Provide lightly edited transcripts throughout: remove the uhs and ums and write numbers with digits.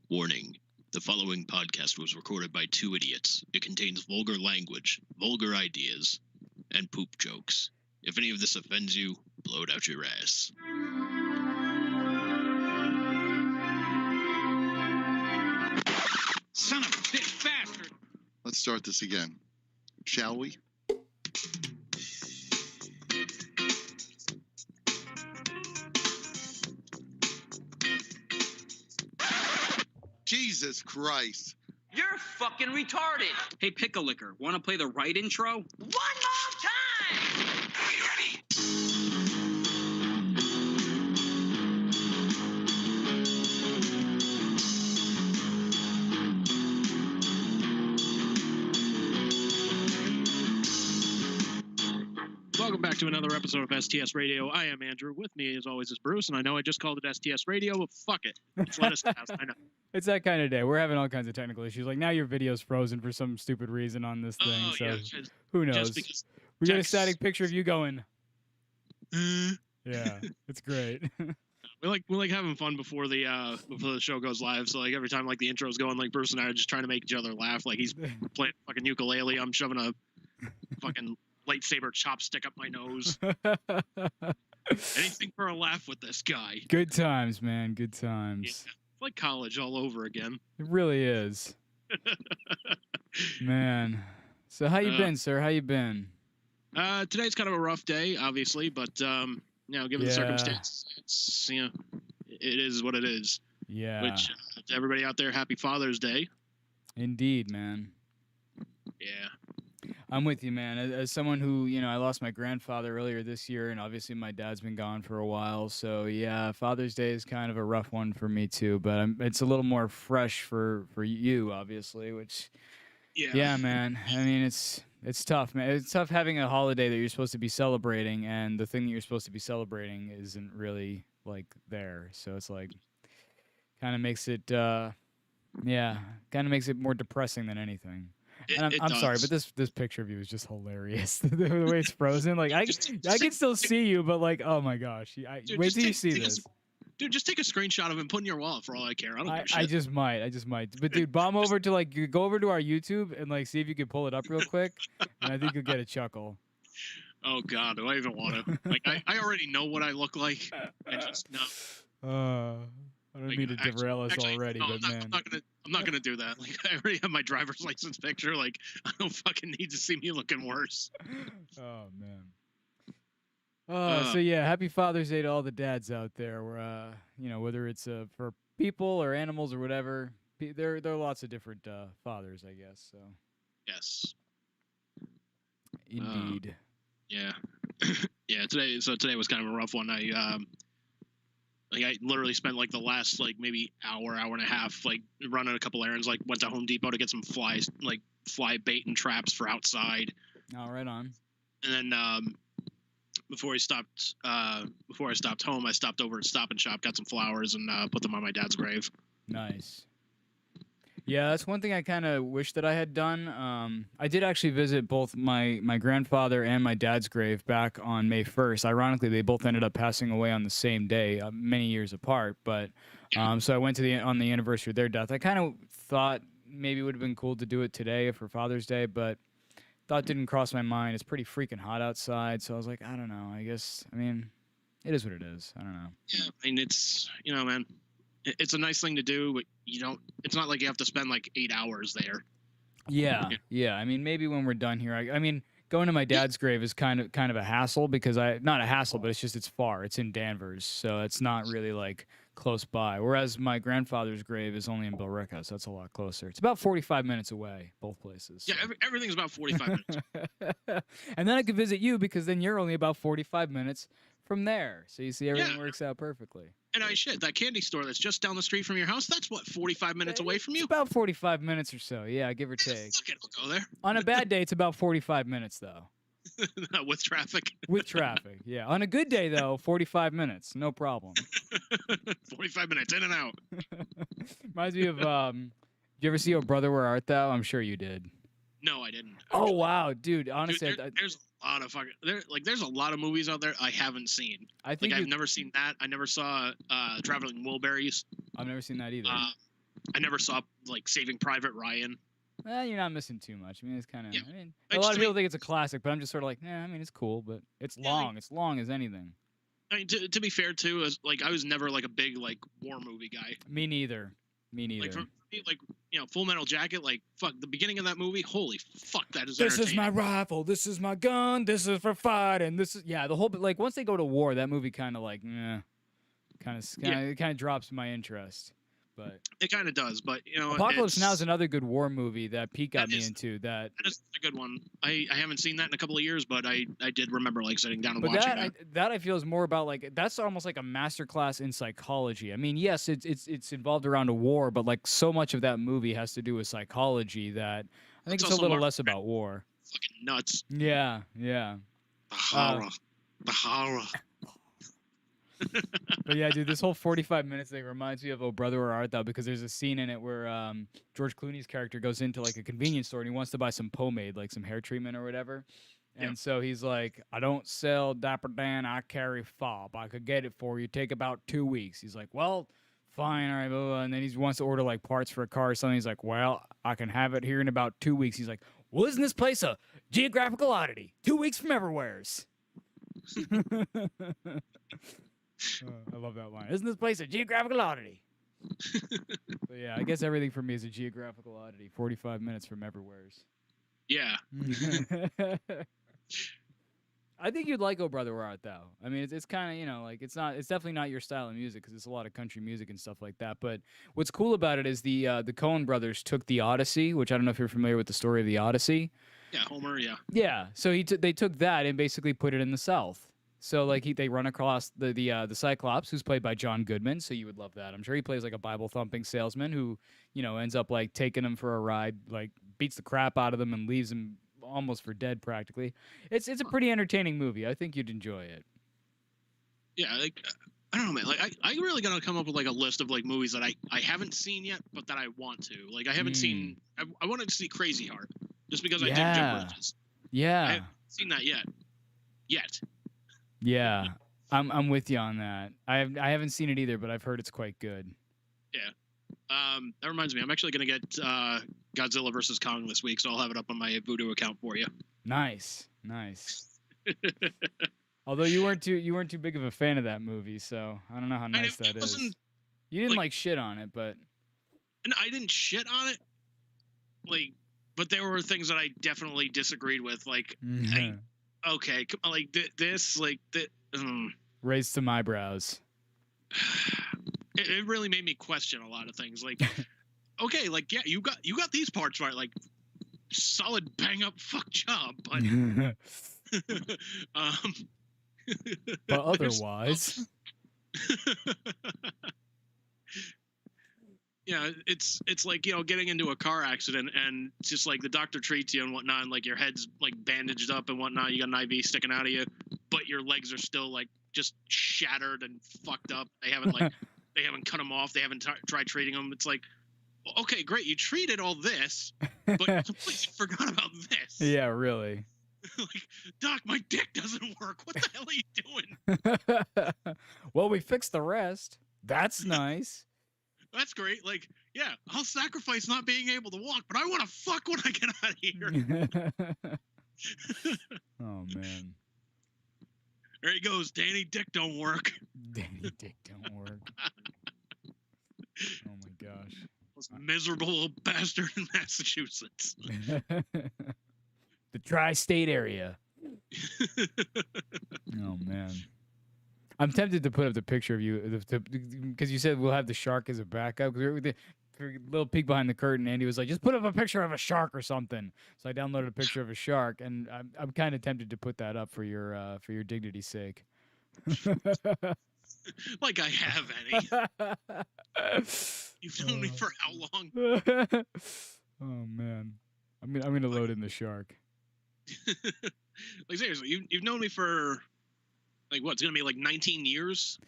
Warning. The following podcast was recorded by two idiots. It contains vulgar language, vulgar ideas, and poop jokes. If any of this offends you, blow it out your ass. Son of a bitch bastard! Let's start this again, shall we? Jesus Christ. You're fucking retarded! Hey, Pickle Licker, wanna play the right intro? One more time! Are you ready? Welcome back to another episode of STS Radio. I am Andrew. With me, as always, is Bruce, and I know I just called it STS Radio, but fuck it. Just let us pass. I know. It's that kind of day. We're having all kinds of technical issues. Like now your video's frozen for some stupid reason on this thing. Oh, so yeah. who knows? We got a static picture of you going. Yeah, it's great. We like having fun before the show goes live. So like every time like the intro's going, like Bruce and I are just trying to make each other laugh. Like he's playing fucking ukulele. I'm shoving a fucking lightsaber chopstick up my nose. Anything for a laugh with this guy. Good times, man. Good times. Yeah. It's like college all over again. It really is. Man. So how you been, sir? How you been? Today's kind of a rough day, obviously, but given the circumstances, it's it is what it is. Yeah. Which to everybody out there, happy Father's Day. Indeed, man. Yeah. I'm with you, man. As someone who, I lost my grandfather earlier this year, and obviously my dad's been gone for a while. So, yeah, Father's Day is kind of a rough one for me, too. But it's a little more fresh for you, obviously, which, yeah, man. I mean, it's tough, man. It's tough having a holiday that you're supposed to be celebrating, and the thing that you're supposed to be celebrating isn't really, like, there. So it's like, kind of makes it, kind of makes it more depressing than anything. And I'm sorry, but this picture of you is just hilarious. The way it's frozen, like I can still see you, but like, oh my gosh, wait till you see this. Dude, just take a screenshot of him, put in your wallet for all I care. I don't give a shit. I just might. But dude, bomb over to go over to our YouTube and like see if you can pull it up real quick, and I think you'll get a chuckle. Oh God, do I even want to? Like, I already know what I look like. I just know. I don't mean to derail us already, but man. I'm not gonna do that. Like, I already have my driver's license picture. Like, I don't fucking need to see me looking worse. Oh man. So yeah, happy Father's Day to all the dads out there. Where whether it's for people or animals or whatever, there are lots of different fathers, I guess. So. Yes. Indeed. Yeah. Yeah. Today was kind of a rough one. I literally spent like the last like maybe hour and a half like running a couple errands. Like went to Home Depot to get some fly bait and traps for outside. Oh, right on. And then before I stopped home, I stopped over at Stop and Shop, got some flowers, and put them on my dad's grave. Nice. Yeah, that's one thing I kind of wish that I had done. I did actually visit both my grandfather and my dad's grave back on May 1st. Ironically, they both ended up passing away on the same day, many years apart. But so I went to on the anniversary of their death. I kind of thought maybe it would have been cool to do it today for Father's Day, but thought didn't cross my mind. It's pretty freaking hot outside, so I was like, I don't know. I mean, it is what it is. I don't know. Yeah, I mean, it's, man, it's a nice thing to do, but it's not like you have to spend like 8 hours there. Yeah. I mean, maybe when we're done here, I mean, going to my dad's grave is kind of a hassle because not a hassle, but it's far. It's in Danvers, so it's not really like close by. Whereas my grandfather's grave is only in Billerica, so it's a lot closer. It's about 45 minutes away, both places. Yeah, everything's about 45 minutes. And then I could visit you because then you're only about 45 minutes from there. So you see, everything works out perfectly. And that candy store that's just down the street from your house, that's what, 45 minutes away from you? It's about 45 minutes or so, yeah, give or take. Fuck it, I'll go there. On a bad day, it's about 45 minutes, though. With traffic? With traffic, yeah. On a good day, though, 45 minutes, no problem. 45 minutes, in and out. Reminds me of, did you ever see Oh Brother, Where Art Thou? I'm sure you did. No, I didn't. Oh, wow, dude, honestly. Dude, there's a lot of there's a lot of movies out there I haven't seen. I've never seen that. I never saw Traveling Wilburys. I've never seen that either. I never saw Saving Private Ryan. You're not missing too much. I mean, it's kind of. I mean, a lot of people think it's a classic, but I'm just sort of like, I mean, it's cool, but it's long. It's long as anything. I mean, to be fair too, I was never a big war movie guy. Me neither. For me, Full Metal Jacket, fuck the beginning of that movie. Holy fuck, that is. This is my rifle. This is my gun. This is for fighting. This is the whole. Once they go to war, that movie kind of drops my interest. But it kind of does, but Apocalypse Now is another good war movie that Pete got me into. That is a good one. I haven't seen that in a couple of years, but I did remember sitting down and watching that. That I feel is more about that's almost like a masterclass in psychology. I mean, yes, it's involved around a war, but so much of that movie has to do with psychology that I think it's a little less about war. Fucking nuts. Yeah. The horror. But yeah, dude, this whole 45 minutes thing reminds me of Oh Brother, Where Art Thou? Because there's a scene in it where George Clooney's character goes into a convenience store and he wants to buy some pomade, some hair treatment or whatever. And so he's like, I don't sell Dapper Dan, I carry fob. I could get it for you. Take about 2 weeks. He's like, well, fine, all right, blah, blah. And then he wants to order parts for a car or something. He's like, well, I can have it here in about 2 weeks. He's like, well, isn't this place a geographical oddity? 2 weeks from everywheres. I love that line. Isn't this place a geographical oddity? So yeah, I guess everything for me is a geographical oddity. 45 minutes from everywheres. Yeah. I think you'd like Oh Brother, Where Art Thou? I mean, it's kind of, it's definitely not your style of music because it's a lot of country music and stuff like that. But what's cool about it is the Coen brothers took the Odyssey, which I don't know if you're familiar with the story of the Odyssey. Yeah, Homer, yeah. Yeah, so they took that and basically put it in the South. So they run across the Cyclops, who's played by John Goodman. So you would love that. I'm sure he plays a Bible thumping salesman who ends up taking them for a ride, beats the crap out of them and leaves them almost for dead practically. It's a pretty entertaining movie. I think you'd enjoy it. Yeah, I don't know, man. I really gotta come up with a list of movies that I haven't seen yet, but that I want to. I haven't seen. I wanted to see Crazy Heart just because I did Jeff Bridges. Yeah, I haven't seen that yet. Yeah, I'm with you on that. I haven't seen it either, but I've heard it's quite good. Yeah. That reminds me, I'm actually gonna get Godzilla vs. Kong this week, so I'll have it up on my Vudu account for you. Nice. Although you weren't too big of a fan of that movie, so I don't know how nice that is. You didn't shit on it, but. And I didn't shit on it. But there were things that I definitely disagreed with. Okay, this. Raised some eyebrows. It really made me question a lot of things. Okay, yeah, you got these parts right. Solid bang up fuck job, but but otherwise. Yeah, it's getting into a car accident and it's just the doctor treats you and whatnot, and your head's bandaged up and whatnot. You got an IV sticking out of you, but your legs are still just shattered and fucked up. They haven't cut them off. They haven't tried treating them. It's okay, great, you treated all this, but you completely forgot about this. Yeah, really. Like, Doc, my dick doesn't work. What the hell are you doing? Well, we fixed the rest. That's nice. That's great. Like, yeah, I'll sacrifice not being able to walk, but I want to fuck when I get out of here. Oh, man. There he goes. Danny, dick don't work. Danny dick don't work. Oh, my gosh. Most miserable little bastard in Massachusetts. The tri-state area. Oh, man. I'm tempted to put up the picture of you because you said we'll have the shark as a backup. For a little peek behind the curtain, Andy was like, just put up a picture of a shark or something. So I downloaded a picture of a shark, and I'm kind of tempted to put that up for your dignity's sake. Like I have any. You've known me for how long? Oh, man. I'm gonna load in the shark. Like, seriously, you've known me for, like, what, it's gonna be like 19 years?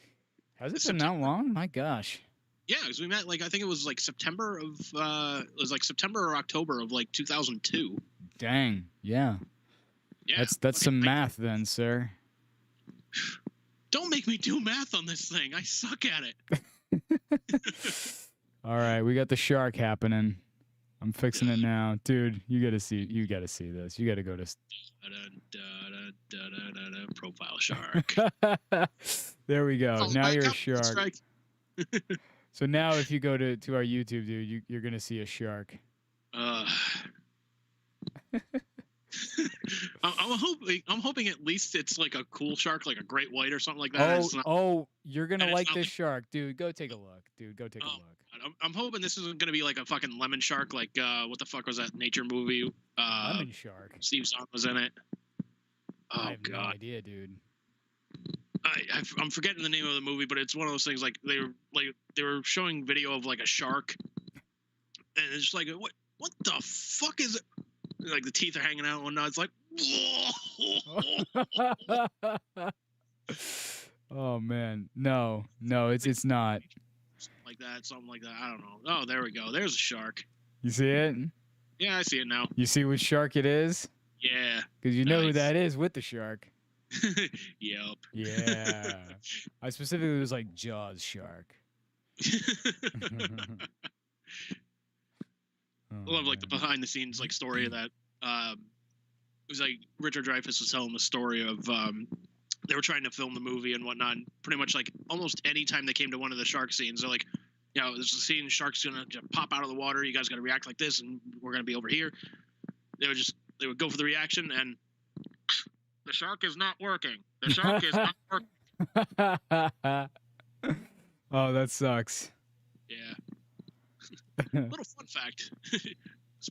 Has it been that long? My gosh. Yeah, because we met, like, I think it was like September or October of like 2002. Dang. Yeah. Yeah. That's some math then, sir. Don't make me do math on this thing. I suck at it. All right, we got the shark happening. I'm fixing it now, dude. You gotta see this. You gotta go to profile shark. There we go. Oh, now you're a shark. So now if you go to our YouTube, dude, you're gonna see a shark. I'm hoping at least it's like a cool shark, like a great white or something like that. You're gonna like this shark, dude. Go take a look, dude. Go take a look. I'm hoping this isn't gonna be like a fucking lemon shark, like what the fuck was that nature movie? Lemon shark. Steve Zahn was in it. Oh I have God, no idea, dude. I'm forgetting the name of the movie, but it's one of those things like they were showing video of like a shark, and it's just like what the fuck is it? Like the teeth are hanging out and whatnot. It's like, oh man, no, it's not. Something like that. I don't know. Oh, there we go. There's a shark. You see it? Yeah, I see it now. You see which shark it is? Yeah. Because you know who that is with the shark. Yep. Yeah. I specifically was like Jaws shark. I love like the behind the scenes like story of that. It was like Richard Dreyfuss was telling the story of they were trying to film the movie and whatnot. And pretty much like almost any time they came to one of the shark scenes, they're like, you know, there's a scene, shark's gonna just pop out of the water. You guys got to react like this, and we're gonna be over here. They would go for the reaction, and the shark is not working. The shark is not working. Oh, that sucks. Yeah. Little fun fact. Oh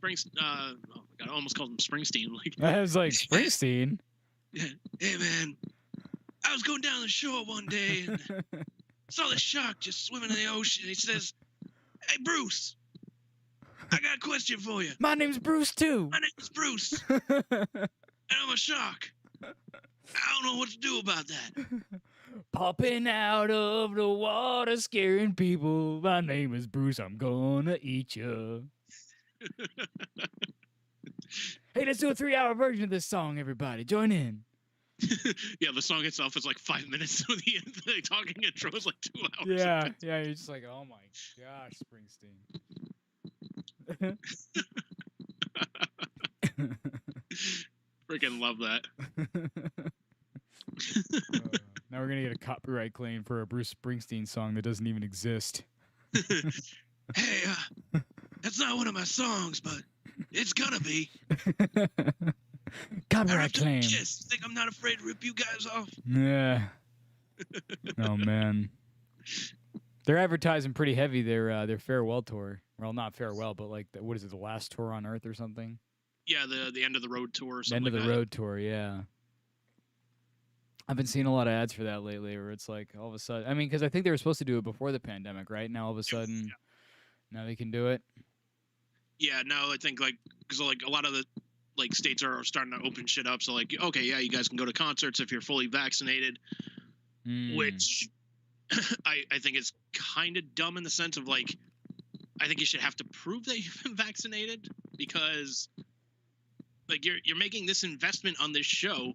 my God, I almost called him Springsteen. Like, I was like, Springsteen? Yeah. Hey, man. I was going down the shore one day and saw this shark just swimming in the ocean. He says, hey, Bruce, I got a question for you. My name's Bruce, too. My name's Bruce, and I'm a shark. I don't know what to do about that. Popping out of the water, scaring people. My name is Bruce. I'm gonna eat you. Hey, let's do a 3-hour version of this song, everybody. Join in. Yeah, the song itself is like 5 minutes. So the talking intro is like 2 hours. Yeah, yeah. You're just like, oh my gosh, Springsteen. Freaking love that. Now we're gonna get a copyright claim for a Bruce Springsteen song that doesn't even exist. Hey, that's not one of my songs, but it's gonna be. Copyright claim. Yes, think I'm not afraid to rip you guys off? Yeah. Oh man. They're advertising pretty heavy their farewell tour. Well, not farewell, but like what is it? The last tour on Earth or something? Yeah, the end of the road tour. Or something End of the road tour. Yeah. I've been seeing a lot of ads for that lately, where it's like all of a sudden. I mean, because I think they were supposed to do it before the pandemic, right? Now all of a sudden, now they can do it. Yeah, no, I think like because like a lot of the like states are starting to open shit up. So like, okay, yeah, you guys can go to concerts if you're fully vaccinated, which I think is kind of dumb in the sense of like I think you should have to prove that you've been vaccinated, because like you're making this investment on this show.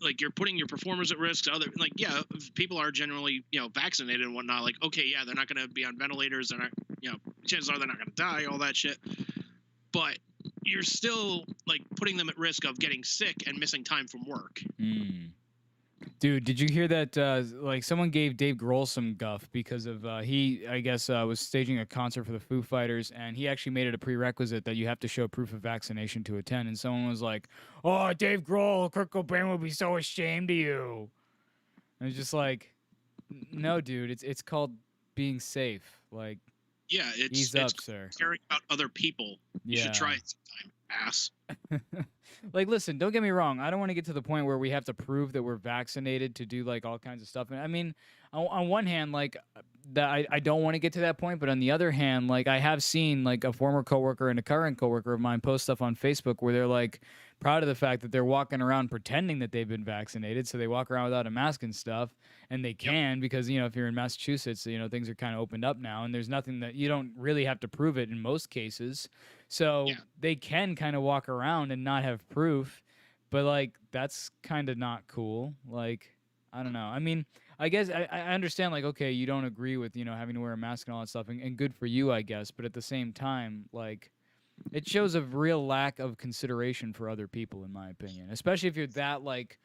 Like, you're putting your performers at risk. If people are generally, vaccinated and whatnot, like, okay, yeah, they're not going to be on ventilators. They're not, chances are they're not going to die, all that shit. But you're still like putting them at risk of getting sick and missing time from work. Dude, did you hear that? Like, someone gave Dave Grohl some guff because of he, I guess, was staging a concert for the Foo Fighters, and he actually made it a prerequisite that you have to show proof of vaccination to attend. And someone was like, "Oh, Dave Grohl, Kurt Cobain would be so ashamed of you." And it's just like, no, dude, it's called being safe. Like, yeah, ease it's up, sir. Caring about other people. You should try it sometime, ass. Like, listen, don't get me wrong. I don't want to get to the point where we have to prove that we're vaccinated to do like all kinds of stuff. I mean, on one hand, like that, I don't want to get to that point. But on the other hand, like, I have seen like a former coworker and a current coworker of mine post stuff on Facebook where they're like proud of the fact that they're walking around pretending that they've been vaccinated. So they walk around without a mask and stuff, and they can because, if you're in Massachusetts, things are kind of opened up now, and there's nothing that you don't really have to prove it in most cases. So they can kind of walk around and not have proof, but like, that's kind of not cool. Like, I don't know. I mean, I guess I understand, like, okay, you don't agree with, having to wear a mask and all that stuff, and good for you, I guess. But at the same time, like, it shows a real lack of consideration for other people, in my opinion, especially if you're that, like,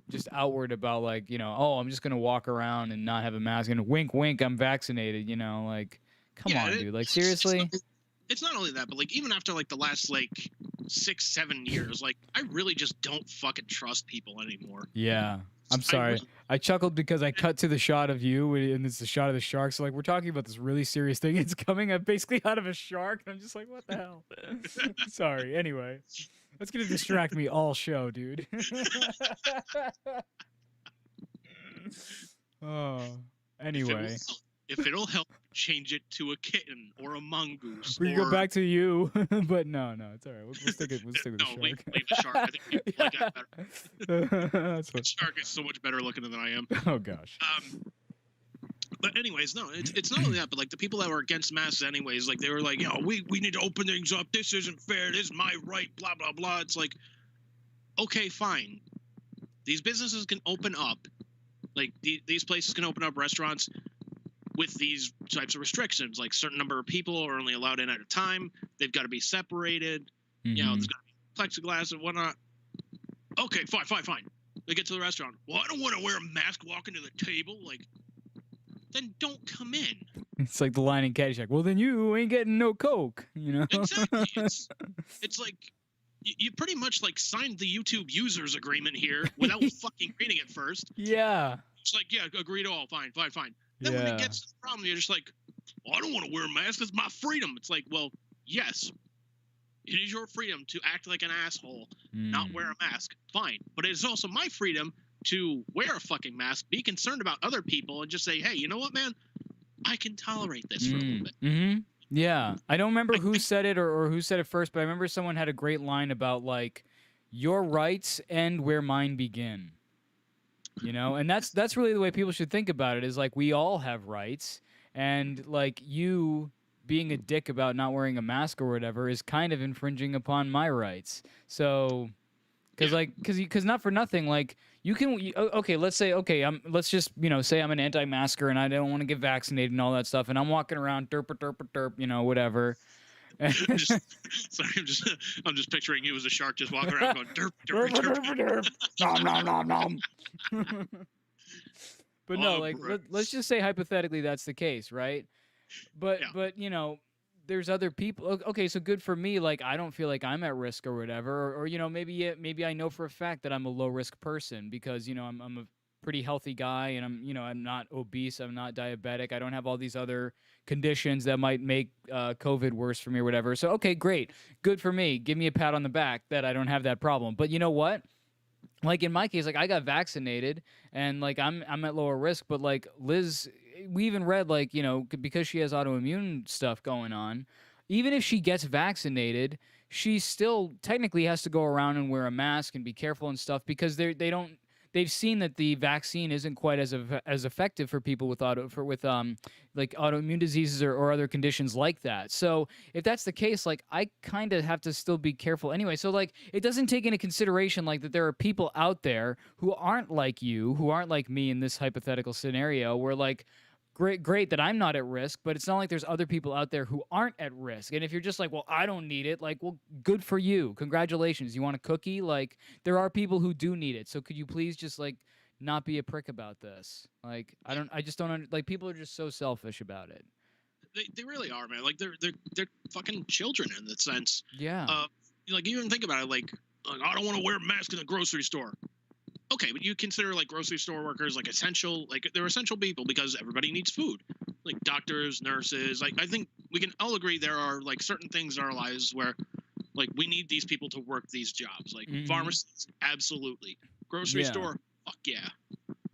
just outward about, like, oh, I'm just going to walk around and not have a mask and wink, wink, I'm vaccinated, like, come on, dude. Like, seriously? It's not only that, but like, even after like the last like 6-7 years, like, I really just don't fucking trust people anymore. Yeah. I'm sorry. I chuckled because I cut to the shot of you, and it's the shot of the shark. So, like, we're talking about this really serious thing. It's coming up basically out of a shark. And I'm just like, what the hell? Sorry. Anyway, that's going to distract me all show, dude. Oh, anyway. If it'll help, change it to a kitten or a mongoose. We can go back to you, but no, it's all right. We'll stick with the shark. Leave the shark. I think people like that better. The shark is so much better looking than I am. Oh gosh. But anyways, no, it's not only that, but like the people that were against masks anyways, like they were like, we need to open things up. This isn't fair. This is my right. Blah blah blah. It's like, okay, fine. These businesses can open up, like these places can open up, restaurants, with these types of restrictions, like certain number of people are only allowed in at a time. They've got to be separated. There's got to be plexiglass and whatnot. Okay, fine. They get to the restaurant. Well, I don't want to wear a mask walking to the table. Like, then don't come in. It's like the line in Caddyshack. Well, then you ain't getting no Coke, Exactly. It's like you pretty much like signed the YouTube users agreement here without fucking reading it first. Yeah. It's like, yeah, agree to all. Fine. Then when it gets to the problem, you're just like, well, I don't want to wear a mask. It's my freedom. It's like, well, yes, it is your freedom to act like an asshole, not wear a mask. Fine. But it is also my freedom to wear a fucking mask, be concerned about other people, and just say, hey, you know what, man? I can tolerate this for a little bit. Yeah. I don't remember who said it or who said it first, but I remember someone had a great line about, like, your rights end where mine begin. And that's really the way people should think about it, is like, we all have rights, and like, you being a dick about not wearing a mask or whatever is kind of infringing upon my rights. So, because not for nothing, like, you can, okay, let's say, let's just, say I'm an anti-masker and I don't want to get vaccinated and all that stuff, and I'm walking around derp, whatever. Sorry, I'm just picturing you as a shark just walking around going derp. Nom. But no, like, let's just say hypothetically that's the case, right? But there's other people. Okay, so good for me. Like, I don't feel like I'm at risk or whatever, or maybe I know for a fact that I'm a low risk person because I'm a pretty healthy guy, and I'm not obese, I'm not diabetic, I don't have all these other conditions that might make COVID worse for me or whatever. So okay, great, good for me. Give me a pat on the back that I don't have that problem. But you know what? Like, in my case, like, I got vaccinated and like I'm at lower risk, but like Liz, we even read, like, because she has autoimmune stuff going on, even if she gets vaccinated, she still technically has to go around and wear a mask and be careful and stuff because they don't they've seen that the vaccine isn't quite as effective for people with like autoimmune diseases or other conditions like that. So if that's the case, like I kind of have to still be careful anyway. So like it doesn't take into consideration like that there are people out there who aren't like you, who aren't like me in this hypothetical scenario where like great that I'm not at risk, but it's not like there's other people out there who aren't at risk. And if you're just like, well, I don't need it, like, well, good for you. Congratulations. You want a cookie? Like, there are people who do need it. So could you please just like not be a prick about this? Like, I just don't like people are just so selfish about it. They really are, man. Like they're fucking children in that sense. Yeah. Like you even think about it, like I don't want to wear a mask in the grocery store. Okay, but you consider like grocery store workers like essential, like they're essential people because everybody needs food. Like doctors, nurses. Like I think we can all agree there are like certain things in our lives where like we need these people to work these jobs. Like pharmacists, absolutely. Grocery store, fuck yeah.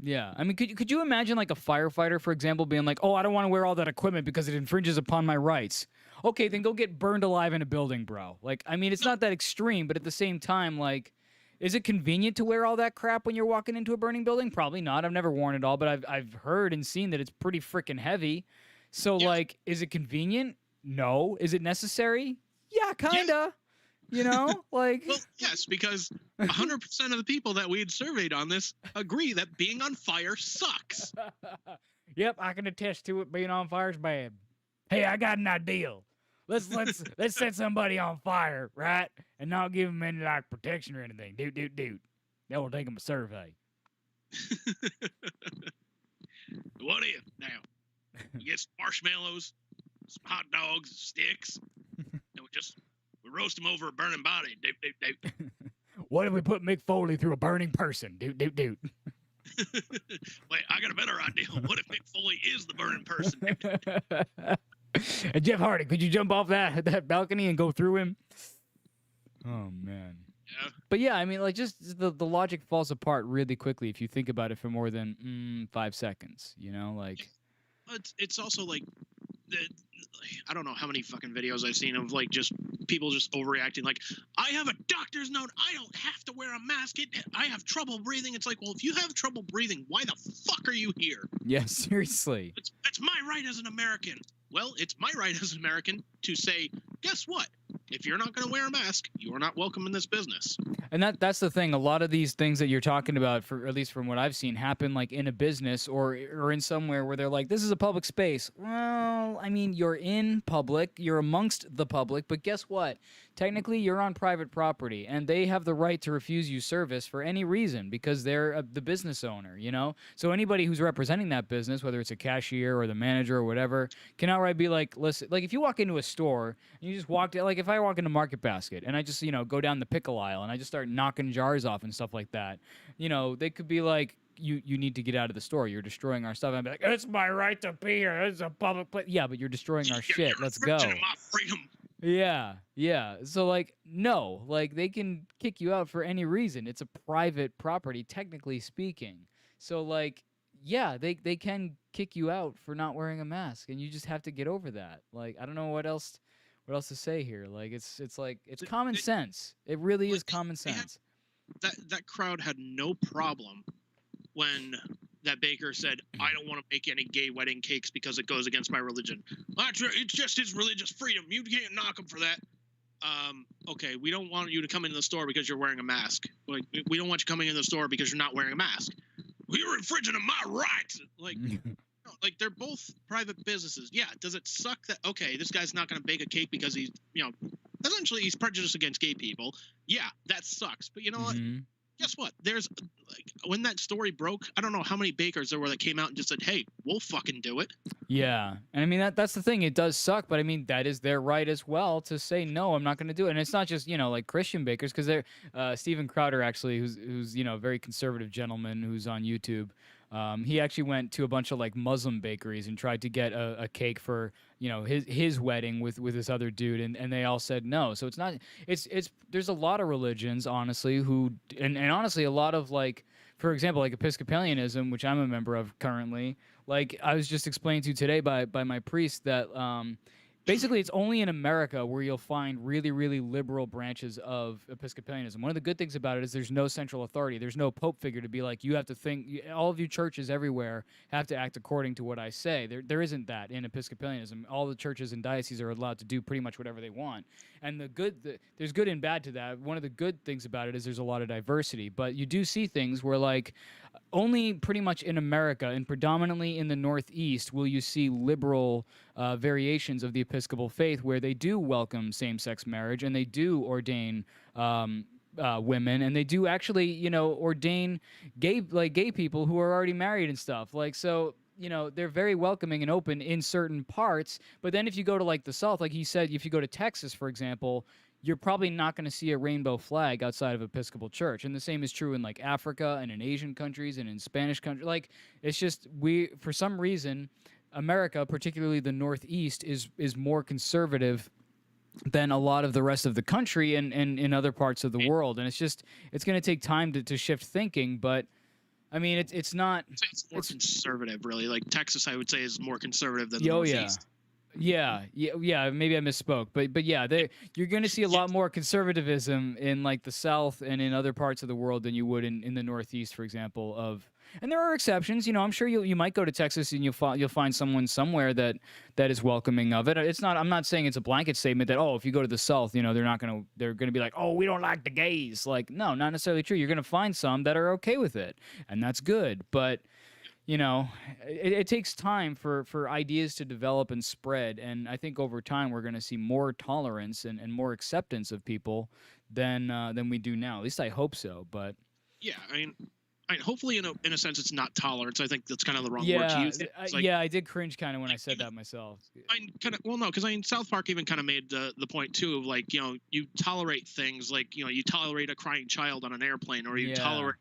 Yeah, I mean, could you imagine like a firefighter, for example, being like, "Oh, I don't want to wear all that equipment because it infringes upon my rights." Okay, then go get burned alive in a building, bro. Like, I mean, it's not that extreme, but at the same time, like, is it convenient to wear all that crap when you're walking into a burning building? Probably not. I've never worn it all, but I've heard and seen that it's pretty freaking heavy. So, like, is it convenient? No. Is it necessary? Yeah, kinda. You know, like. Well, yes, because 100% of the people that we had surveyed on this agree that being on fire sucks. Yep, I can attest to it. Being on fire is bad. Hey, I got an idea. Let's set somebody on fire, right? And not give them any like protection or anything. Dude. Then we'll take them a survey. What if now we get some marshmallows, some hot dogs, sticks, and we roast them over a burning body. Dude. What if we put Mick Foley through a burning person? Dude. Wait, I got a better idea. What if Mick Foley is the burning person? And Jeff Hardy, could you jump off that balcony and go through him? Oh man. Yeah. But yeah, I mean, like, just the logic falls apart really quickly if you think about it for more than 5 seconds. You know, like. It's also like, I don't know how many fucking videos I've seen of like just people just overreacting. Like, I have a doctor's note. I don't have to wear a mask. I have trouble breathing. It's like, well, if you have trouble breathing, why the fuck are you here? Yeah, seriously. It's my right as an American. Well, it's my right as an American to say, guess what? If you're not going to wear a mask, you are not welcome in this business. And that's the thing. A lot of these things that you're talking about, for at least from what I've seen, happen like in a business or in somewhere where they're like, this is a public space. Well, I mean, you're in public, you're amongst the public, but guess what? Technically, you're on private property, and they have the right to refuse you service for any reason because they're the business owner, you know? So anybody who's representing that business, whether it's a cashier or the manager or whatever, can outright be like, listen, like if you walk into a store and you just walk in, like if I walk into Market Basket and I just, you know, go down the pickle aisle and I just start knocking jars off and stuff like that, you know, they could be like, you need to get out of the store. You're destroying our stuff. And I'd be like, it's my right to be here. It's a public place. Yeah, but you're destroying our shit. Let's go. My freedom. Yeah. So, like, no. Like, they can kick you out for any reason. It's a private property, technically speaking. So, like, yeah, they can kick you out for not wearing a mask, and you just have to get over that. Like, I don't know what else to say here. Like, it's common sense. It really is common sense. That crowd had no problem when that baker said, I don't want to make any gay wedding cakes because it goes against my religion. It's just his religious freedom. You can't knock him for that. Okay, we don't want you to come into the store because you're wearing a mask. Like, we don't want you coming into the store because you're not wearing a mask. Well, you're infringing on my rights. Like, like they're both private businesses. Yeah, does it suck that, okay, this guy's not going to bake a cake because he's, you know, essentially he's prejudiced against gay people. Yeah, that sucks. But you know what? Guess what? There's, like, when that story broke, I don't know how many bakers there were that came out and just said, hey, we'll fucking do it. Yeah. And I mean, that's the thing. It does suck, but I mean, that is their right as well to say, no, I'm not going to do it. And it's not just, you know, like Christian bakers, because they're, Steven Crowder, actually, who's, you know, a very conservative gentleman who's on YouTube. He actually went to a bunch of like Muslim bakeries and tried to get a cake for, you know, his wedding with this other dude, and they all said no. So it's not, it's there's a lot of religions, honestly, who and honestly a lot of, like, for example, like Episcopalianism, which I'm a member of currently. Like I was just explained to today by my priest that Basically, it's only in America where you'll find really, really liberal branches of Episcopalianism. One of the good things about it is there's no central authority. There's no pope figure to be like, you have to think, all of you churches everywhere have to act according to what I say. There isn't that in Episcopalianism. All the churches and dioceses are allowed to do pretty much whatever they want. And there's good and bad to that. One of the good things about it is there's a lot of diversity. But you do see things where, like, only pretty much in America and predominantly in the Northeast will you see liberal variations of the Episcopal faith where they do welcome same-sex marriage and they do ordain women, and they do actually, you know, ordain gay people who are already married and stuff. Like, so, you know, they're very welcoming and open in certain parts. But then if you go to, like, the South, like he said, if you go to Texas, for example, you're probably not going to see a rainbow flag outside of Episcopal Church. And the same is true in, like, Africa and in Asian countries and in Spanish countries. Like, it's just, for some reason, America, particularly the Northeast, is more conservative than a lot of the rest of the country and in other parts of the world. And it's going to take time to shift thinking. But, I mean, it's not... It's more conservative, really. Like, Texas, I would say, is more conservative than the the Northeast. Yeah. Maybe I misspoke, but yeah, you're going to see a lot more conservatism in, like, the South and in other parts of the world than you would in the Northeast, for example. And there are exceptions. You know, I'm sure you might go to Texas and you'll find someone somewhere that is welcoming of it. I'm not saying it's a blanket statement that, oh, if you go to the South, you know, they're gonna be like, oh, we don't like the gays. Like, no, not necessarily true. You're gonna find some that are okay with it, and that's good. But, you know, it takes time for ideas to develop and spread. And I think over time we're going to see more tolerance and more acceptance of people than we do now. At least I hope so. But yeah, I mean, hopefully in a sense it's not tolerance. I think that's kind of the wrong word to use. Like, I did cringe kind of when I said that myself. Because South Park even kind of made the point too of, like, you know, you tolerate things like, you know, you tolerate a crying child on an airplane, or you tolerate,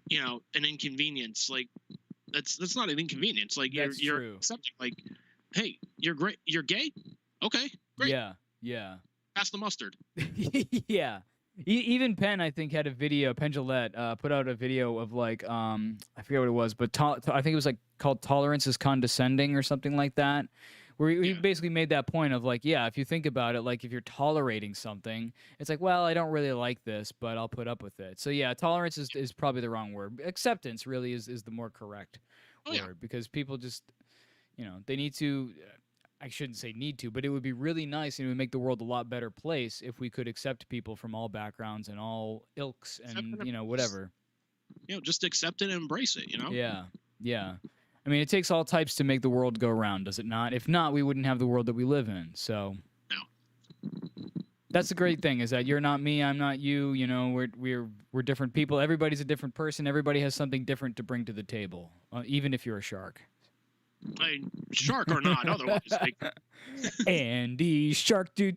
you know, an inconvenience. Like, that's not an inconvenience. Like, you're accepting, like, hey, you're great, you're gay, okay, great, yeah, pass the mustard. Yeah. Even Penn, I think, had a video. Penn Jillette put out a video of, like, I forget what it was, but I think it was, like, called "Tolerance is Condescending" or something like that, where he basically made that point of, like, yeah, if you think about it, like, if you're tolerating something, it's like, well, I don't really like this, but I'll put up with it. So yeah, tolerance is probably the wrong word. Acceptance really is the more correct word, because people just, you know, they need to. I shouldn't say need to, but it would be really nice, and it would make the world a lot better place if we could accept people from all backgrounds and all ilks and, you know, whatever. You know, just accept it and embrace it, you know? Yeah. I mean, it takes all types to make the world go round, does it not? If not, we wouldn't have the world that we live in. So that's the great thing, is that you're not me, I'm not you. You know, we're different people. Everybody's a different person. Everybody has something different to bring to the table, even if you're a shark. I mean, shark or not, otherwise. Like... Andy Shark, do.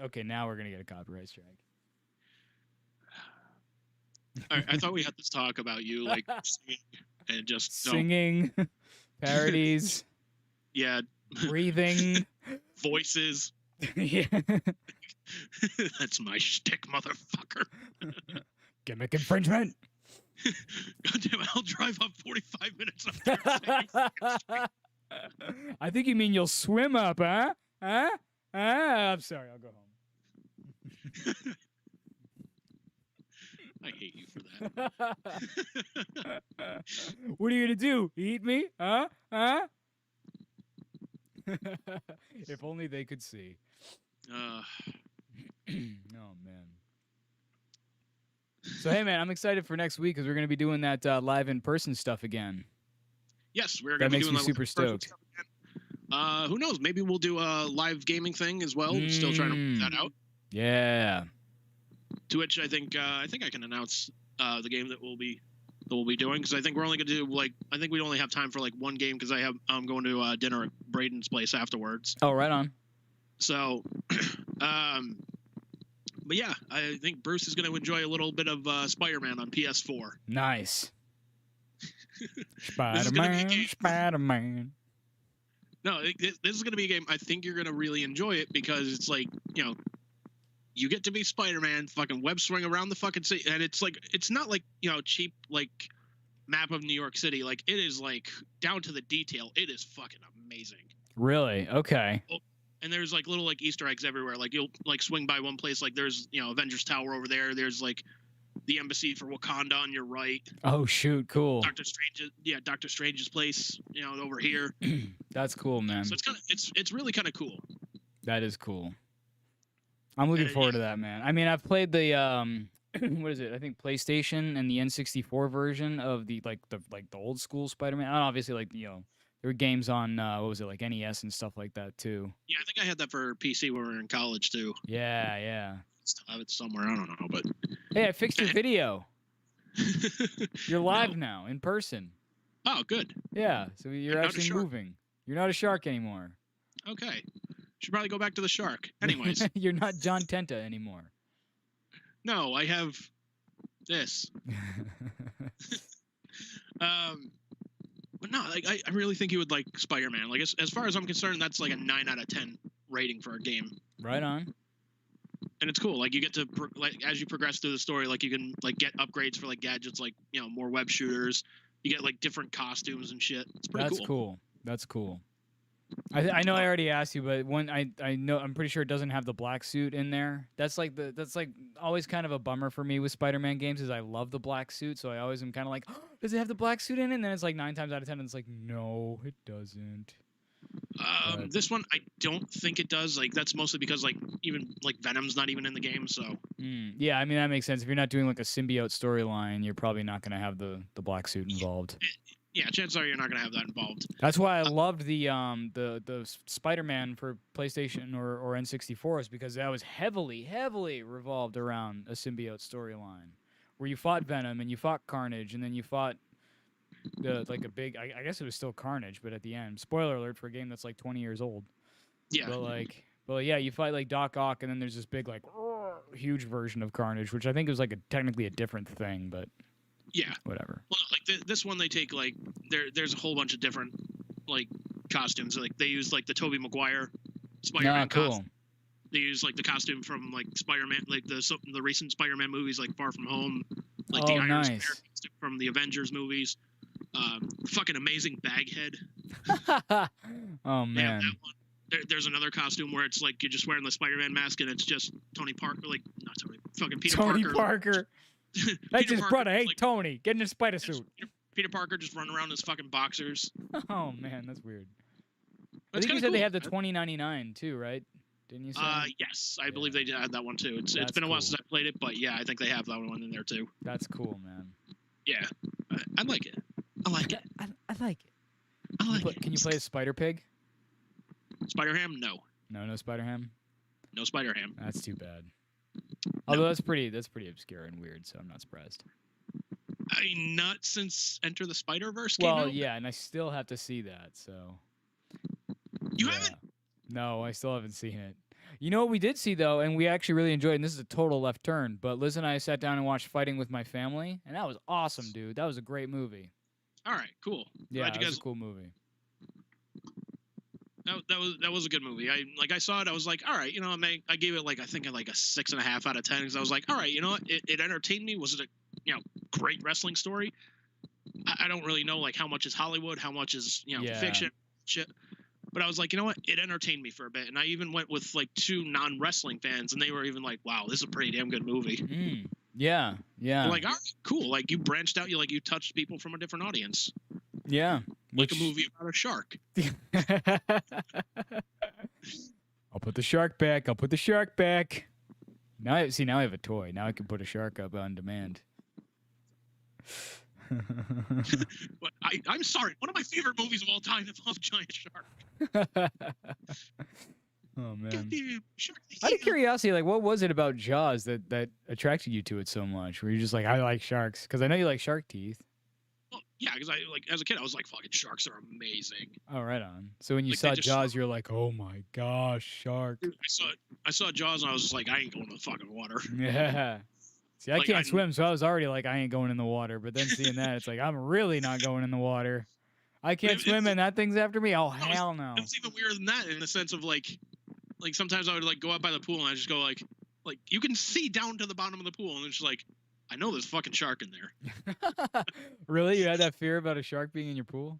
Okay, now we're gonna get a copyright strike. I thought we had this talk about you, like, singing and just singing, parodies. Yeah. Breathing. Voices. Yeah. That's my shtick, motherfucker. Gimmick infringement. Goddamn, I'll drive up 45 minutes. I think you mean you'll swim up, huh? I'm sorry, I'll go home. I hate you for that. What are you gonna do? Eat me? Huh? If only they could see. Oh, man. So, hey, man, I'm excited for next week because we're going to be doing that live in-person stuff again. Yes, we're going to be doing that. That makes me super stoked. Who knows? Maybe we'll do a live gaming thing as well. Still trying to work that out. Yeah. To which I think I can announce the game that we'll be doing, because I think we're only going to do, like, I think we only have time for, like, one game, because I'm going to dinner at Braden's place afterwards. Oh, right on. So, but yeah, I think Bruce is going to enjoy a little bit of Spider-Man on PS4. Nice. Spider-Man. No, this is going to be a game I think you're going to really enjoy it, because it's like, you know, you get to be Spider-Man, fucking web swing around the fucking city, and it's like, it's not like, you know, cheap, like, map of New York City. Like, it is, like, down to the detail. It is fucking amazing. Really? Okay. and there's like little like Easter eggs everywhere. Like you'll like swing by one place, like there's Avengers Tower over there. There's like the embassy for Wakanda on your right. Oh shoot, cool. Doctor Strange's place, over here. That's cool, man. So it's really kind of cool. That is cool. I'm looking forward to that, man. I mean, I've played the what is it? I think PlayStation and the N64 version of the old school Spider-Man. And obviously, there were games on what was it, like NES and stuff like that too. Yeah, I think I had that for PC when we were in college too. Yeah. Still have it somewhere. I don't know, but hey, I fixed your video. You're live now in person. Oh, good. Yeah, so you're actually moving. You're not a shark anymore. Okay. Should probably go back to the shark. Anyways. You're not John Tenta anymore. No, I have this. But no, like I really think you would like Spider-Man. Like as far as I'm concerned, that's like a 9 out of 10 rating for a game. Right on. And it's cool. Like you get to as you progress through the story, like you can like get upgrades for like gadgets, like more web shooters. You get like different costumes and shit. It's pretty cool. That's cool. That's cool. I know I already asked you, but I'm pretty sure it doesn't have the black suit in there. That's like always kind of a bummer for me with Spider-Man games is I love the black suit, so I always am kind of like, oh, does it have the black suit in it? And then it's like 9 times out of 10, and it's like, no, it doesn't. This one I don't think it does. Like that's mostly because like even like Venom's not even in the game, so. Yeah, I mean that makes sense. If you're not doing like a symbiote storyline, you're probably not going to have the black suit involved. Yeah, chances are you're not going to have that involved. That's why I loved the Spider-Man for PlayStation or N64 is because that was heavily revolved around a symbiote storyline, where you fought Venom and you fought Carnage and then you fought a big. I guess it was still Carnage, but at the end, spoiler alert for a game that's like 20 years old. Yeah. But yeah, you fight like Doc Ock and then there's this big like huge version of Carnage, which I think was like technically a different thing, but. Yeah. Whatever. Well, like this one, they take like there's a whole bunch of different like costumes. Like they use like the Tobey Maguire Spider-Man costume. They use like the costume from like Spider-Man, like the recent Spider-Man movies, like Far From Home, like the Iron Spider costume from the Avengers movies. Fucking amazing Baghead. Oh man. That one. There's another costume where it's like you're just wearing the Spider-Man mask and it's just Tony Parker, like not Tony, fucking Peter Parker. Tony Parker. That's his brother. Hey, like, Tony, get in a spider suit. Peter Parker just running around in his fucking boxers. Oh man, that's weird. I think you said they have the 2099 too, right? Didn't you say? Yes, I believe they had that one too. It's been a while since I played it, but yeah, I think they have that one in there too. That's cool, man. Yeah, I like it. I like it. I like it. I like it. Can you play as Spider Pig? Spider Ham? No. No Spider Ham. No Spider Ham. That's too bad. Although that's pretty obscure and weird, so I'm not surprised. I mean, not since Enter the Spider-Verse came out? Well, yeah, and I still have to see that, so. You haven't? No, I still haven't seen it. You know what we did see, though, and we actually really enjoyed, and this is a total left turn, but Liz and I sat down and watched Fighting with My Family, and that was awesome, dude. That was a great movie. All right, cool. Yeah, that was a cool movie. That was a good movie. I saw it. I was like, all right, I gave it like I think like a 6.5 out of 10 because I was like, all right, you know what? It entertained me. Was it a great wrestling story? I don't really know like how much is Hollywood, how much is fiction, shit. But I was like, you know what? It entertained me for a bit, and I even went with like 2 non-wrestling fans, and they were even like, wow, this is a pretty damn good movie. Yeah. They're like, all right, cool. Like you branched out. You touched people from a different audience. Yeah. Like a movie about a shark. I'll put the shark back. Now I have a toy. Now I can put a shark up on demand. But I'm sorry. One of my favorite movies of all time involves giant shark. Oh man. Shark. Out of curiosity, like what was it about Jaws that attracted you to it so much? Were you just like, I like sharks? Because I know you like shark teeth. Well, yeah, because as a kid I was like, fucking sharks are amazing. Oh, right on. So when you saw Jaws, you're like, oh my gosh, shark. I saw Jaws and I was just like, I ain't going to the fucking water. Yeah. See, I can't swim, so I was already like, I ain't going in the water. But then seeing that, it's like, I'm really not going in the water. I can't swim and that thing's after me? Oh, hell no. It's even weirder than that in the sense of like sometimes I would like go out by the pool and I just go like you can see down to the bottom of the pool and it's just like, I know there's a fucking shark in there. Really? You had that fear about a shark being in your pool?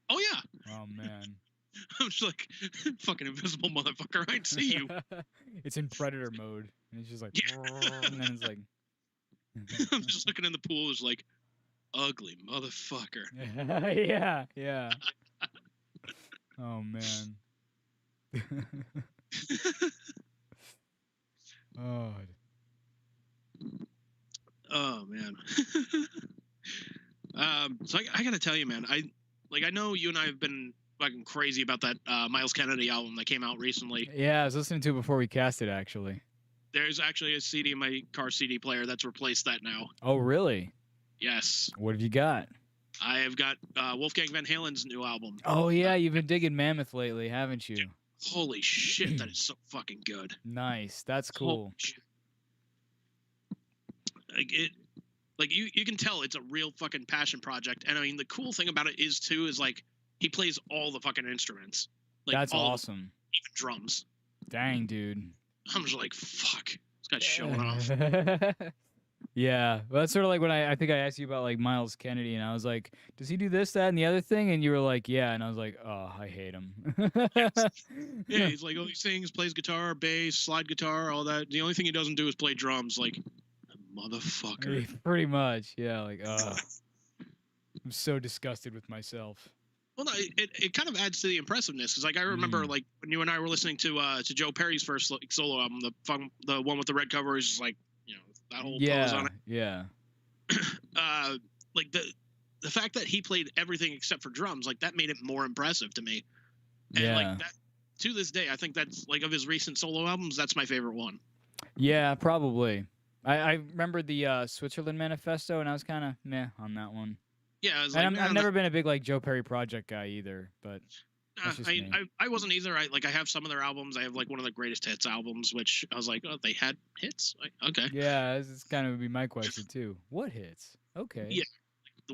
Oh, yeah. Oh, man. I'm just like, fucking invisible motherfucker, I see you. It's in predator mode, and it's just like, Yeah. and then it's like, I'm just looking in the pool, it's like, ugly motherfucker. yeah, yeah. Oh man. Oh. Oh man. So I gotta tell you, man, I know you and I have been fucking crazy about that Miles Kennedy album that came out recently. Yeah, I was listening to it before we cast it, actually. There's actually a CD in my car CD player that's replaced that now. Oh, really? Yes. What have you got? I have got Wolfgang Van Halen's new album. Oh, yeah, you've been digging Mammoth lately, haven't you? Holy shit, that is so fucking good. Nice. That's cool. Like you can tell it's a real fucking passion project. And I mean, the cool thing about it is like he plays all the fucking instruments. Like, that's all awesome. Even drums. Dang, dude. I'm just like, fuck. This guy's showing off. Yeah, well, that's sort of like when I think I asked you about like Miles Kennedy, and I was like, does he do this, that, and the other thing? And you were like, yeah, and I was like, oh, I hate him. Yeah, he's like, oh, he sings, plays guitar, bass, slide guitar, all that. The only thing he doesn't do is play drums. Like, motherfucker. Pretty much, yeah. Like, I'm so disgusted with myself. Well, no, it kind of adds to the impressiveness because, like, I remember like when you and I were listening to Joe Perry's first like, solo album, the one with the red cover is just like, you know, that whole pose on it. Yeah. Like the fact that he played everything except for drums, like that made it more impressive to me. And yeah. like that to this day, I think that's like of his recent solo albums, that's my favorite one. Yeah, probably. I remember the Switzerland Manifesto, and I was kind of meh on that one. Yeah, I was and like, I've never been a big like Joe Perry project guy either, but I wasn't either. I have some of their albums. I have like one of the greatest hits albums, which I was like, oh, they had hits. Like, okay. Yeah, this is kind of be my question too. What hits? Okay. Yeah,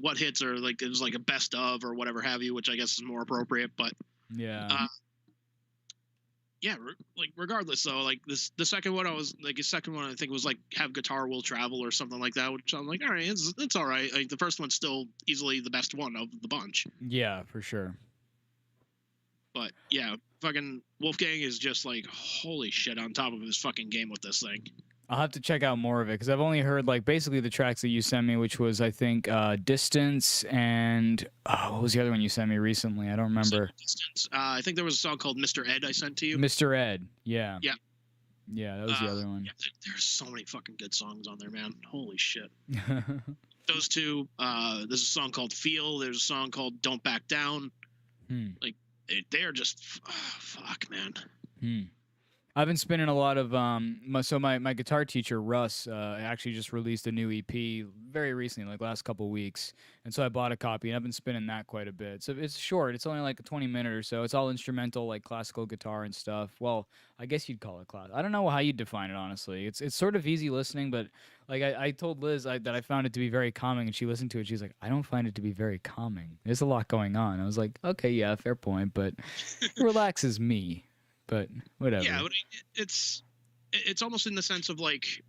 what hits are like it was like a best of or whatever have you, which I guess is more appropriate. But yeah. Yeah, like regardless though, like the second one I think was like Have Guitar Will Travel or something like that, which I'm like, all right, it's all right. Like the first one's still easily the best one of the bunch. Yeah, for sure. But yeah, fucking Wolfgang is just like holy shit on top of his fucking game with this thing. I'll have to check out more of it because I've only heard like basically the tracks that you sent me, which was I think Distance and what was the other one you sent me recently? I don't remember. Distance. I think there was a song called Mr. Ed I sent to you. Mr. Ed, yeah. Yeah. Yeah, that was the other one. Yeah, there's so many fucking good songs on there, man. Holy shit. Those two. There's a song called Feel. There's a song called Don't Back Down. Like they're just fuck, man. I've been spinning a lot of my guitar teacher Russ actually just released a new EP very recently, like last couple weeks, and so I bought a copy and I've been spinning that quite a bit. So it's short, it's only like a 20-minute or so. It's all instrumental, like classical guitar and stuff. Well, I guess you'd call it class. I don't know how you'd define it honestly. It's sort of easy listening, but like I told Liz that I found it to be very calming, and she listened to it. She's like, I don't find it to be very calming. There's a lot going on. I was like, okay, yeah, fair point, but it relaxes me. But whatever. Yeah, but it's almost in the sense of like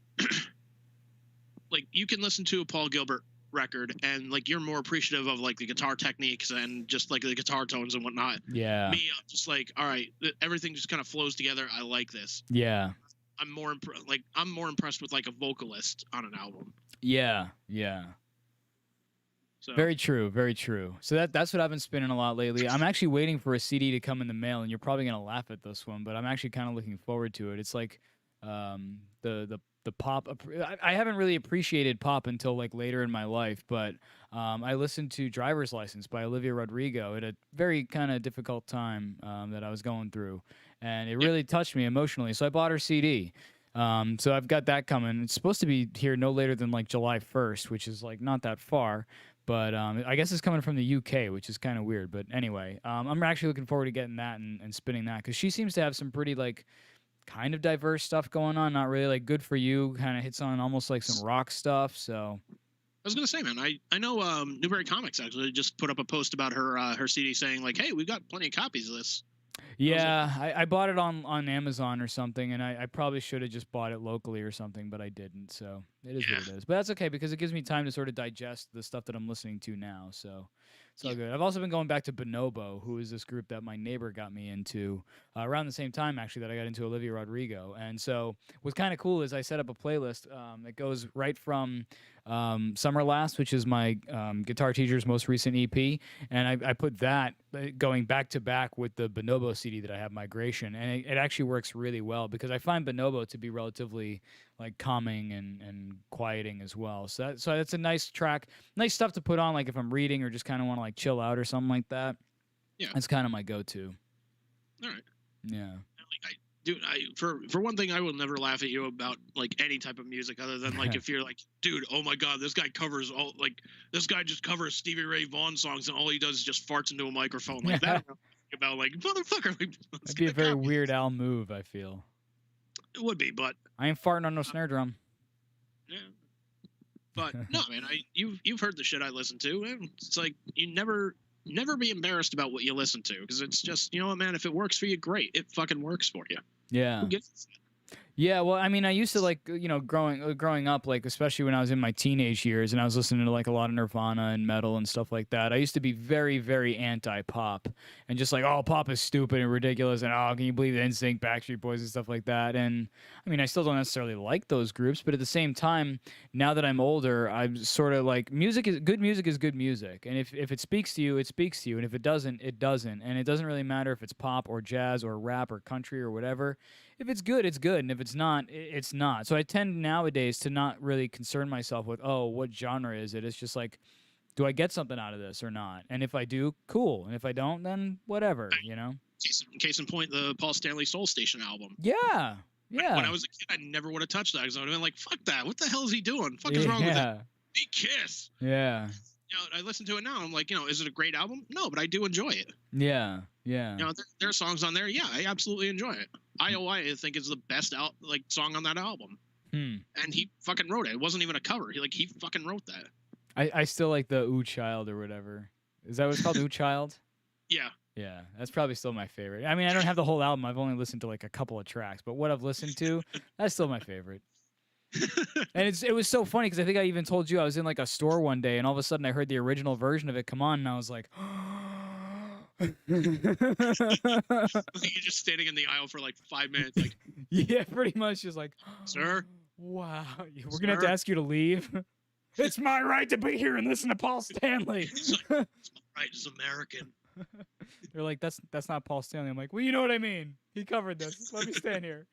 like you can listen to a Paul Gilbert record and like you're more appreciative of like the guitar techniques and just like the guitar tones and whatnot. Yeah. Me, I'm just like, all right, everything just kind of flows together. I like this. Yeah. I'm more impressed with like a vocalist on an album. Yeah. Yeah. So. Very true, very true. So that's what I've been spinning a lot lately. I'm actually waiting for a CD to come in the mail, and you're probably gonna laugh at this one, but I'm actually kind of looking forward to it. It's like the pop. I haven't really appreciated pop until like later in my life, but I listened to Driver's License by Olivia Rodrigo at a very kind of difficult time that I was going through, and it really touched me emotionally. So I bought her CD. So I've got that coming. It's supposed to be here no later than like July 1st, which is like not that far. But I guess it's coming from the UK, which is kind of weird. But anyway, I'm actually looking forward to getting that and spinning that because she seems to have some pretty like kind of diverse stuff going on. Not really like Good For You kind of hits on almost like some rock stuff. So I was gonna say, man, I know Newberry Comics actually just put up a post about her CD saying like, hey, we've got plenty of copies of this. Yeah, I bought it on Amazon or something, and I probably should have just bought it locally or something, but I didn't. So it is what it is. But that's okay because it gives me time to sort of digest the stuff that I'm listening to now. So So good. I've also been going back to Bonobo, who is this group that my neighbor got me into around the same time, actually, that I got into Olivia Rodrigo. And so what's kind of cool is I set up a playlist that goes right from Summer Last, which is my guitar teacher's most recent EP, and I put that going back to back with the Bonobo CD that I have, Migration, and it actually works really well because I find Bonobo to be relatively like calming and quieting as well. So that's a nice track, nice stuff to put on like if I'm reading or just kind of want to like chill out or something like that. Yeah, that's kind of my go-to. All right. Yeah. Dude, for one thing, I will never laugh at you about like any type of music other than like if you're like, dude, oh my god, this guy covers all like this guy just covers Stevie Ray Vaughan songs and all he does is just farts into a microphone like that. About like motherfucker, like, that'd be a very Weird Al move, I feel. It would be, but I ain't farting on no snare drum. Yeah, but no, man, you've heard the shit I listen to, and it's like you never be embarrassed about what you listen to because it's just, you know what, man, if it works for you, great, it fucking works for you. Yeah. Who gives a shit? Yeah, well, I mean, I used to like, you know, growing up, like especially when I was in my teenage years, and I was listening to like a lot of Nirvana and metal and stuff like that. I used to be very, very anti-pop and just like, oh, pop is stupid and ridiculous, and oh, can you believe the NSYNC, Backstreet Boys, and stuff like that. And I mean, I still don't necessarily like those groups, but at the same time, now that I'm older, I'm sort of like, good music is good music, and if it speaks to you, it speaks to you, and if it doesn't, it doesn't, and it doesn't really matter if it's pop or jazz or rap or country or whatever. If it's good, it's good, and if it's not, it's not. So I tend nowadays to not really concern myself with, oh, what genre is it? It's just like, do I get something out of this or not? And if I do, cool. And if I don't, then whatever, you know? Case in point, the Paul Stanley Soul Station album. Yeah, yeah. When I was a kid, I never would have touched that because I would have been like, fuck that. What the hell is he doing? Fuck is wrong with that? Be Kiss. Yeah. You know, I listen to it now. I'm like, you know, is it a great album? No, but I do enjoy it. Yeah, yeah. You know, there are songs on there. Yeah, I absolutely enjoy it. IOI, I think, is the best song on that album. And he fucking wrote it. It wasn't even a cover. He fucking wrote that. I still like the Ooh Child or whatever. Is that what it's called? Ooh Child? Yeah. Yeah, that's probably still my favorite. I mean, I don't have the whole album. I've only listened to like a couple of tracks, but what I've listened to, that's still my favorite. And it was so funny because I think I even told you I was in like a store one day and all of a sudden I heard the original version of it come on and I was like, You're just standing in the aisle for like 5 minutes, like, yeah, pretty much just like, sir, wow, we're gonna have to ask you to leave. It's my right to be here and listen to Paul Stanley. It's my right as American. They're like, that's not Paul Stanley. I'm like, well, you know what I mean. He covered this. Just let me stand here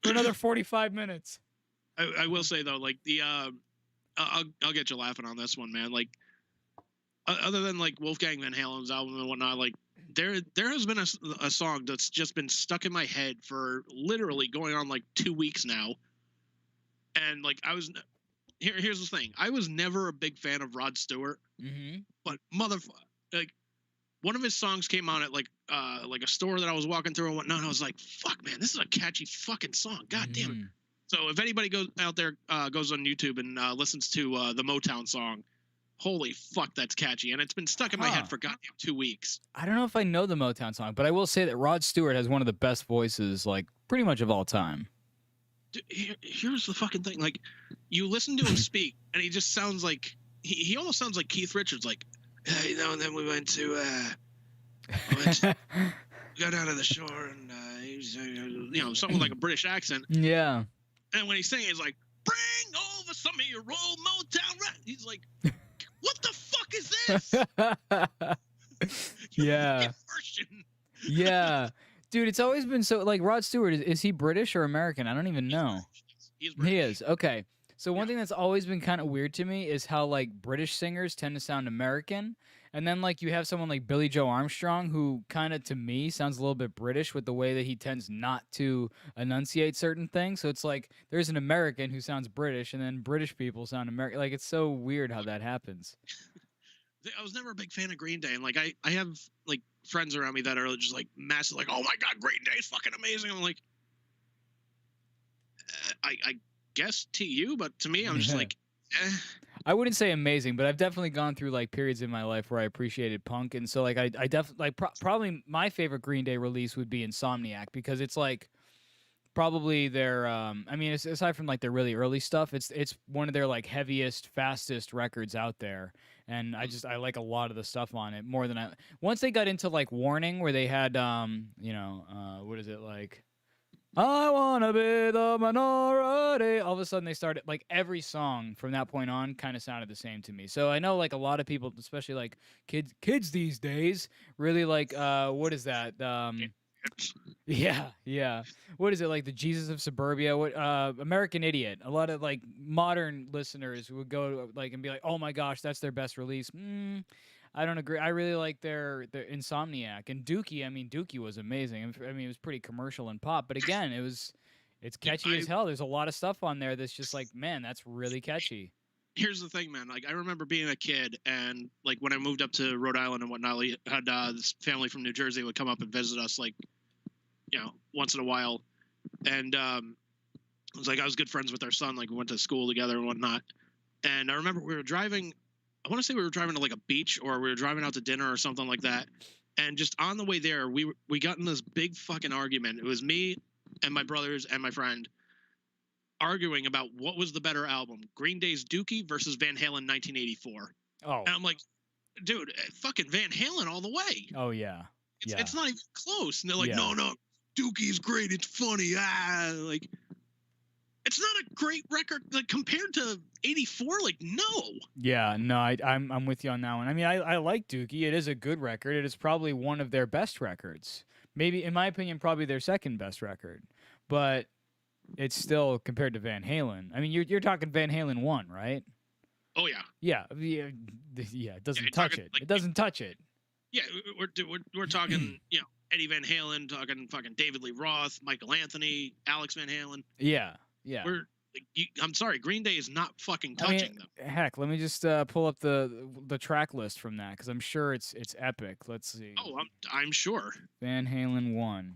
for another 45 minutes. I will say though, like I'll get you laughing on this one, man. Like other than like Wolfgang Van Halen's album and whatnot, like there has been a song that's just been stuck in my head for literally going on like 2 weeks now, and like here's the thing, I was never a big fan of Rod Stewart, but like one of his songs came on at like a store that I was walking through and whatnot, and I was like, fuck, man, this is a catchy fucking song. God damn it. So if anybody goes out there, goes on YouTube and listens to the Motown song, holy fuck, that's catchy. And it's been stuck in my head for goddamn 2 weeks. I don't know if I know the Motown song, but I will say that Rod Stewart has one of the best voices, like, pretty much of all time. Dude, here's the fucking thing. Like, you listen to him speak, and he just sounds like, he almost sounds like Keith Richards, like, you know, and then we went to go down to the shore, and, you know, something like a British accent. Yeah. And when he's singing, he's like, bring over some of your old Motown rap. He's like, what the fuck is this? Yeah. Yeah. Dude, it's always been so, like, Rod Stewart, is he British or American? I don't even know. He is. Okay. So one thing that's always been kind of weird to me is how, like, British singers tend to sound American. And then, like, you have someone like Billy Joe Armstrong who kind of, to me, sounds a little bit British with the way that he tends not to enunciate certain things. So it's like there's an American who sounds British, and then British people sound American. Like, it's so weird how that happens. I was never a big fan of Green Day. And, like, I have, like, friends around me that are just, like, massive, like, oh, my God, Green Day is fucking amazing. I'm like, I guess to you, but to me, I'm just like, eh. I wouldn't say amazing, but I've definitely gone through like periods in my life where I appreciated punk, and so like I definitely like probably my favorite Green Day release would be Insomniac, because it's like probably their I mean, aside from like their really early stuff, it's one of their like heaviest, fastest records out there. And I like a lot of the stuff on it more than once they got into like Warning, where they had what is it like, I wanna be the minority. All of a sudden they started like every song from that point on kind of sounded the same to me. So I know like a lot of people, especially like kids these days, really like what is that? Yeah. What is it like, the Jesus of Suburbia? What American Idiot? A lot of like modern listeners would go like and be like, "Oh my gosh, that's their best release." I don't agree. I really like their Insomniac and Dookie. I mean, Dookie was amazing. I mean, it was pretty commercial and pop, but again, it's catchy as hell. There's a lot of stuff on there that's just like, man, that's really catchy. Here's the thing, man. Like, I remember being a kid, and like when I moved up to Rhode Island and whatnot, we had this family from New Jersey would come up and visit us, like, once in a while. And it was like I was good friends with their son. Like, we went to school together and whatnot. And I remember we were driving. I want to say we were driving to like a beach, or we were driving out to dinner or something like that. And just on the way there, we got in this big fucking argument. It was me and my brothers and my friend arguing about what was the better album, Green Day's Dookie versus Van Halen 1984. Oh. And I'm like, dude, fucking Van Halen all the way. Oh, yeah. It's not even close. And they're like, no, Dookie's great. It's funny. Like, it's not a great record like compared to 84. Like, no. Yeah, no, I'm with you on that one. I mean, I like Dookie. It is a good record. It is probably one of their best records. Maybe, in my opinion, probably their second best record. But it's still, compared to Van Halen. I mean, you're talking Van Halen 1, right? Oh yeah. Yeah. It doesn't touch it. Like, it doesn't touch it. Yeah, we're talking, Eddie Van Halen, talking fucking David Lee Roth, Michael Anthony, Alex Van Halen. Yeah. I'm sorry, Green Day is not fucking touching them. Heck, let me just pull up the track list from that, because I'm sure it's epic. Let's see. Oh, I'm sure. Van Halen 1.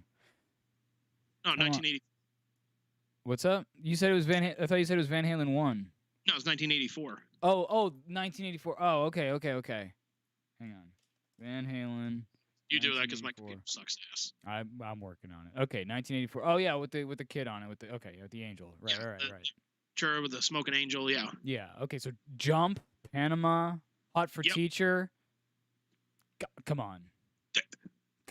No, 1980. What's up? You said it was I thought you said it was Van Halen 1. No, it's 1984. Oh, 1984. Oh, okay. Hang on. Van Halen. You do that because my computer sucks ass. I'm working on it. Okay, 1984. Oh yeah, with the kid on it, with the angel. Right. Sure, with the Smoking Angel, yeah. Yeah. Okay, so Jump, Panama, Hot for Teacher. Come on.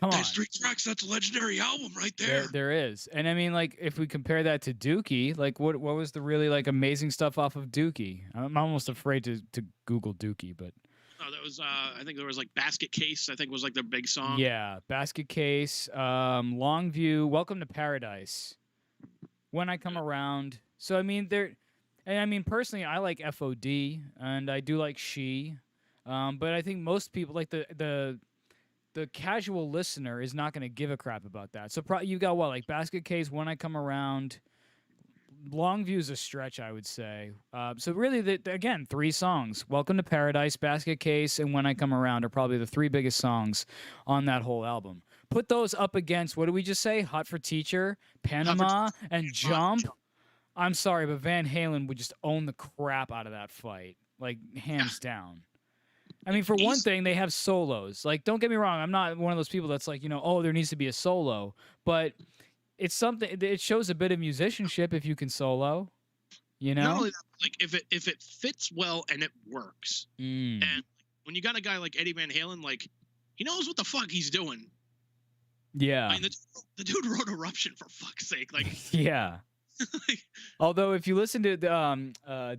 There's 3 tracks. That's a legendary album right there. There is. And I mean, like, if we compare that to Dookie, like, what was the really, like, amazing stuff off of Dookie? I'm almost afraid to Google Dookie, but... No, that was, I think there was, like, Basket Case, I think was, like, their big song. Yeah, Basket Case, Longview, Welcome to Paradise, When I Come Around. So, I mean, personally, I like FOD, and I do like She, but I think most people, like, the casual listener is not going to give a crap about that. So you got what, like Basket Case, When I Come Around, Longview's a stretch, I would say. So really, again, 3 songs: Welcome to Paradise, Basket Case, and When I Come Around are probably the 3 biggest songs on that whole album. Put those up against, what did we just say? Hot for Teacher, Panama, and Jump. I'm sorry, but Van Halen would just own the crap out of that fight, like hands down. I mean, for one thing, they have solos. Like, don't get me wrong, I'm not one of those people that's like, oh, there needs to be a solo. But it's something, it shows a bit of musicianship if you can solo, Not only that, like, if it fits well and it works. And when you got a guy like Eddie Van Halen, like, he knows what the fuck he's doing. Yeah. I mean, the dude wrote Eruption, for fuck's sake. Like, yeah. Although, if you listen to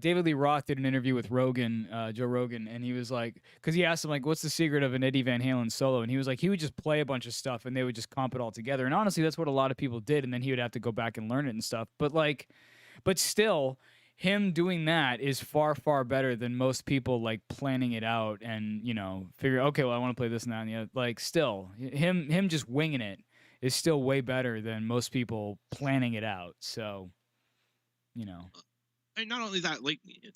David Lee Roth did an interview with Joe Rogan, and he was like, because he asked him, like, what's the secret of an Eddie Van Halen solo? And he was like, he would just play a bunch of stuff and they would just comp it all together. And honestly, that's what a lot of people did. And then he would have to go back and learn it and stuff. But still, him doing that is far, far better than most people, like, planning it out and, figure, okay, well, I want to play this and that and the other. Like, still, him just winging it is still way better than most people planning it out. So, And not only that, like, you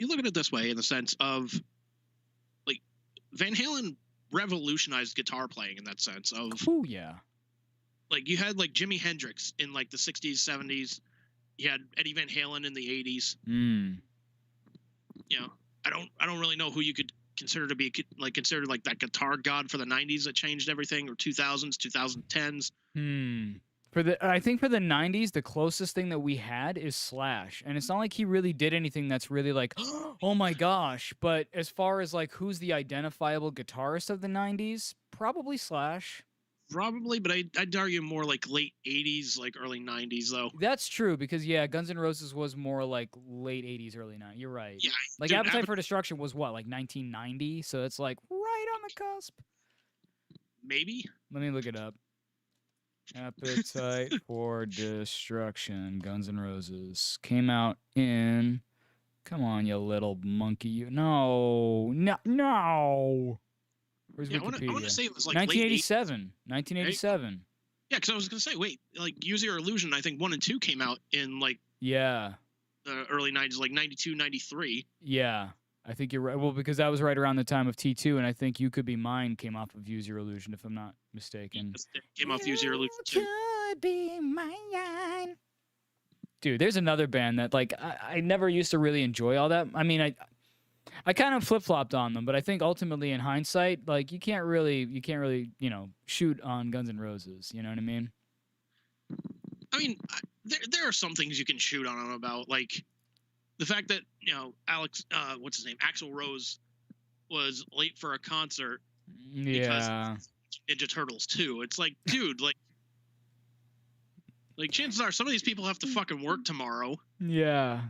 look at it this way, in the sense of, like, Van Halen revolutionized guitar playing in that sense of. Oh yeah. Like, you had, like, Jimi Hendrix in, like, the 60s, 70s. You had Eddie Van Halen in the 80s. I don't really know who you could consider to be considered like that guitar god for the 90s that changed everything, or 2000s, 2010s. I think for the 90s, the closest thing that we had is Slash. And it's not like he really did anything that's really like, oh my gosh. But as far as like who's the identifiable guitarist of the 90s, probably Slash. Probably, but I'd argue more like late 80s, like early 90s, though. That's true, because, yeah, Guns N' Roses was more like late 80s, early 90s. You're right. Yeah, like, dude, Appetite for Destruction was what, like 1990? So it's like right on the cusp. Maybe? Let me look it up. Appetite for Destruction, Guns N' Roses. Came out in... Come on, you little monkey. No. Where's Wikipedia? I want to say it was like 1987. 1987. Yeah, because I was going to say, wait, like Use Your Illusion, I think 1 and 2 came out in like Yeah. the early 90s, like 92, 93. Yeah. I think you're right. Well, because that was right around the time of T2, and I think You Could Be Mine came off of Use Your Illusion, if I'm not mistaken. Came off Use Your Illusion too. Could be mine. Dude, there's another band that like I never used to really enjoy all that. I mean, I kind of flip-flopped on them, but I think ultimately in hindsight, like you can't really, shoot on Guns N' Roses. You know what I mean? I mean, there are some things you can shoot on them about, like the fact that what's his name, Axl Rose, was late for a concert. Yeah. Ninja Turtles 2. It's like, dude, like chances are some of these people have to fucking work tomorrow. Yeah.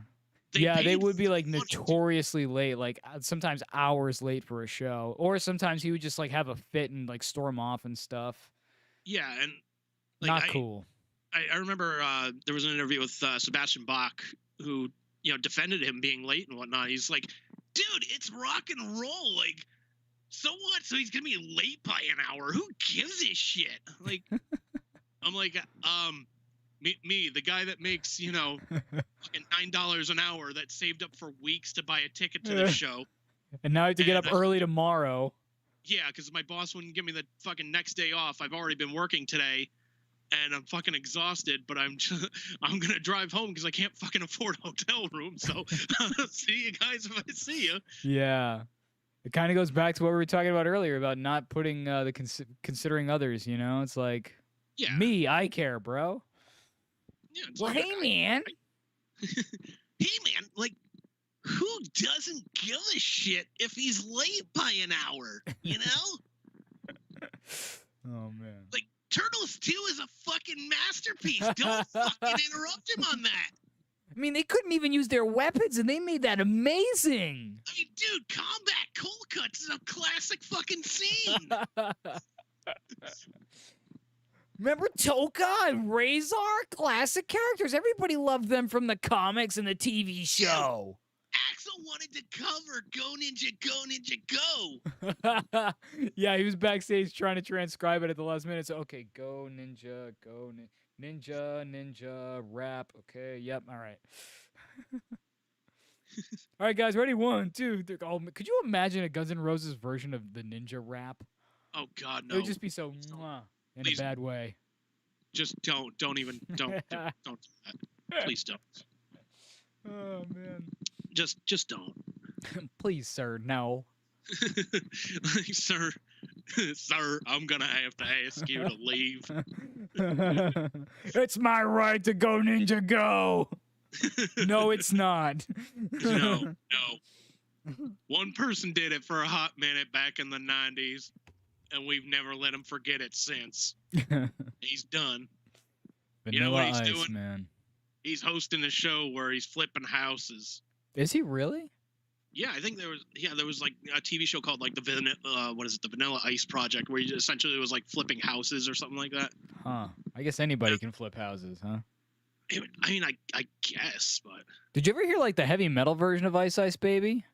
They would be like notoriously late, like sometimes hours late for a show, or sometimes he would just like have a fit and like storm off and stuff. Yeah, and like, not cool. I remember there was an interview with Sebastian Bach who defended him being late and whatnot. He's like, dude, it's rock and roll. Like, so what? So he's gonna be late by an hour. Who gives a shit? Like, I'm like, me, the guy that makes, fucking $9 an hour that saved up for weeks to buy a ticket to the show. And now I have to get up early tomorrow. Yeah, because my boss wouldn't give me the fucking next day off. I've already been working today, and I'm fucking exhausted, but I'm going to drive home because I can't fucking afford a hotel room. So see you guys if I see you. Yeah. It kind of goes back to what we were talking about earlier about not putting considering others, It's like, me, I care, bro. Yeah, well, hey, man. Hey, man, like, who doesn't give a shit if he's late by an hour, Oh, man. Like, Turtles 2 is a fucking masterpiece. Don't fucking interrupt him on that. I mean, they couldn't even use their weapons, and they made that amazing. I mean, dude, Combat Cold Cuts is a classic fucking scene. Remember Toka and Razor? Classic characters. Everybody loved them from the comics and the TV show. Axl wanted to cover Go Ninja, Go. Yeah, he was backstage trying to transcribe it at the last minute. So, okay, Go Ninja, Ninja, rap. Okay, yep, all right. All right, guys, ready? 1, 2, 3. Oh, could you imagine a Guns N' Roses version of the Ninja rap? Oh, God, no. It would just be so in a bad way. Just don't even do that. Please don't. Oh, man. Just don't. Please, sir, no. Sir, I'm gonna have to ask you to leave. It's my right to go, Ninja, go. No, it's not. No. One person did it for a hot minute back in the 90s. And we've never let him forget it since. He's done. Vanilla what he's Ice, doing? Man. He's hosting a show where he's flipping houses. Is he really? Yeah, I think there was like a TV show called like the Vanilla Ice Project, where he essentially was like flipping houses or something like that. Huh. I guess anybody can flip houses, huh? I mean, I guess, but. Did you ever hear like the heavy metal version of Ice Ice Baby?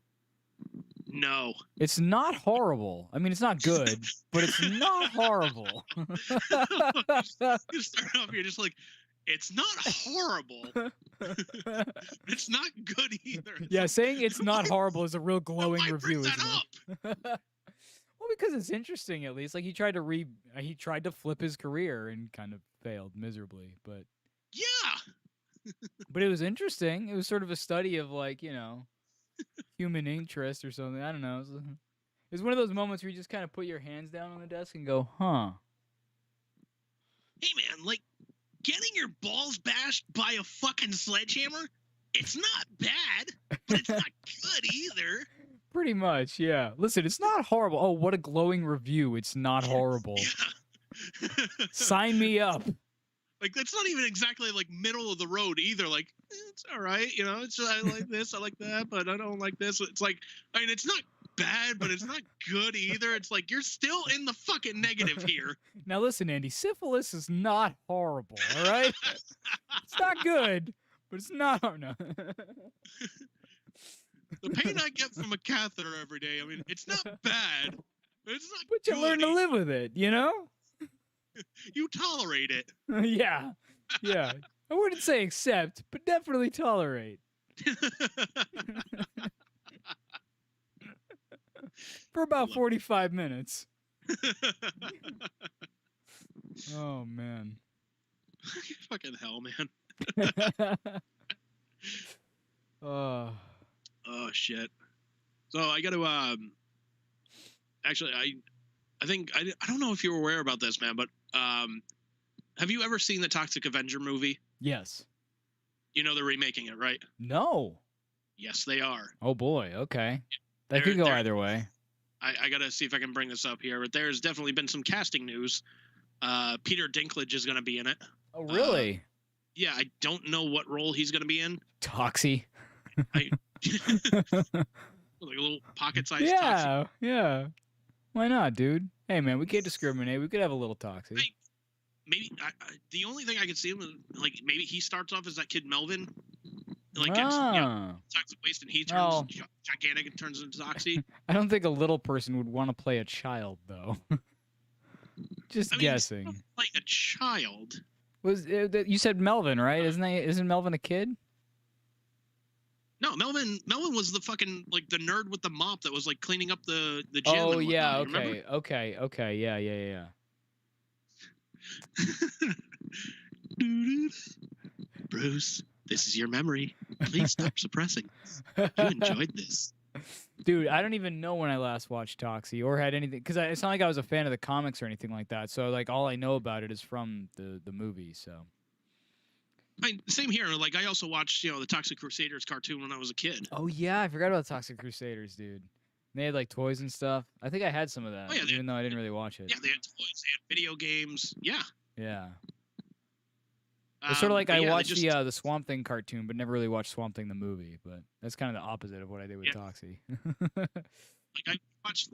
No. It's not horrible. I mean, it's not good, but it's not horrible. You start off, you're just like, it's not horrible. It's not good either. Yeah, saying it's not horrible is a real glowing review, isn't it? Well, because it's interesting, at least. Like he tried to flip his career and kind of failed miserably, but yeah. But it was interesting. It was sort of a study of like, human interest or something. I don't know. It was one of those moments where you just kind of put your hands down on the desk and go, huh. Hey, man, like, balls bashed by a fucking sledgehammer, it's not bad, but it's not good either. Pretty much, yeah. Listen, it's not horrible. Oh, what a glowing review. It's not horrible. Yeah. Sign me up. Like, that's not even exactly, like, middle of the road either. Like, it's all right, you know, it's, I like this, I like that, but I don't like this. It's like, I mean, it's not bad, but it's not good either. It's like, you're still in the fucking negative here. Now, listen, Andy, syphilis is not horrible, all right? It's not good, but it's not. No. The pain I get from a catheter every day, I mean, it's not bad, but it's not But you good. learn to live with it, you know? You tolerate it. Yeah. Yeah. I wouldn't say accept, but definitely tolerate. For about 45 minutes. Oh, man. Fucking hell, man. Oh. Oh, shit. So I got to, actually, I think, I don't know if you're aware about this, man, but have you ever seen the Toxic Avenger movie? Yes. You know they're remaking it, right? No. Yes, they are. Oh, boy. Okay. That They're- could go they're- either way. I got to see if I can bring this up here, but there's definitely been some casting news. Peter Dinklage is going to be in it. Oh, really? Yeah, I don't know what role he's going to be in. Toxie. Like a little pocket-sized Toxie. Yeah. Yeah. Why not, dude? Hey, man, we can't discriminate. We could have a little Toxie. Hey. Maybe the only thing I could see him like maybe he starts off as that kid Melvin, like gets toxic waste, and he turns gigantic and turns into Toxie. I don't think a little person would want to play a child, though. Just guessing. He's not like a child. You said Melvin, right? Isn't Melvin a kid? No, Melvin was the fucking like the nerd with the mop that was like cleaning up the gym. Oh and yeah, whatnot, okay, yeah. Bruce, this is your memory. Please stop suppressing. You enjoyed this. Dude, I don't even know when I last watched Toxie or had anything, because it's not like I was a fan of the comics or anything like that. So like all I know about it is from the movie. So. Same here. Like I also watched the Toxic Crusaders cartoon when I was a kid. Oh yeah, I forgot about Toxic Crusaders, dude. They had like toys and stuff. I think I had some of that, even though I didn't really watch it. Yeah, they had toys, they had video games. Yeah. Yeah. It's sort of like I watched the Swamp Thing cartoon, but never really watched Swamp Thing the movie. But that's kind of the opposite of what I did with Toxie. Like I watched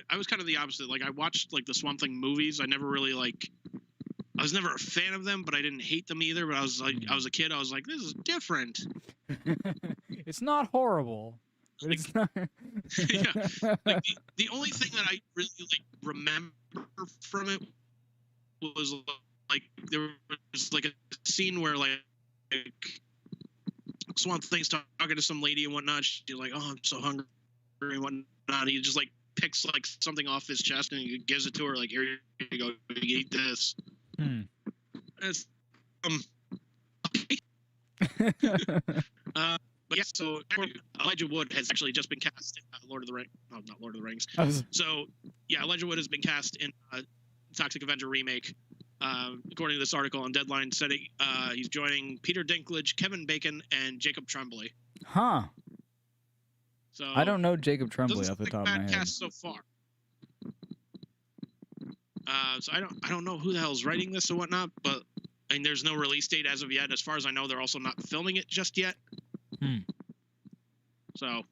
I was kind of the opposite. Like I watched like the Swamp Thing movies. I never really I was never a fan of them, but I didn't hate them either. But I was like, I was a kid. I was like, this is different. It's not horrible. But it's not. Yeah. Like the only thing that I really remember from it was like there was like a scene where like Swamp Thing's talking to some lady and whatnot. She's like, "Oh, I'm so hungry," and whatnot. He just like picks like something off his chest and he gives it to her. Like, "Here you go, you eat this." It's okay. But yeah, so Elijah Wood has actually just been cast in Lord of the Rings. Oh, not Lord of the Rings. So yeah, Elijah Wood has been cast in Toxic Avenger remake. According to this article on Deadline, said he's joining Peter Dinklage, Kevin Bacon, and Jacob Tremblay. Huh. So I don't know Jacob Tremblay off the like top of my head. Cast so far. So I don't know who the hell's writing this or whatnot, but there's no release date as of yet. As far as I know, they're also not filming it just yet. So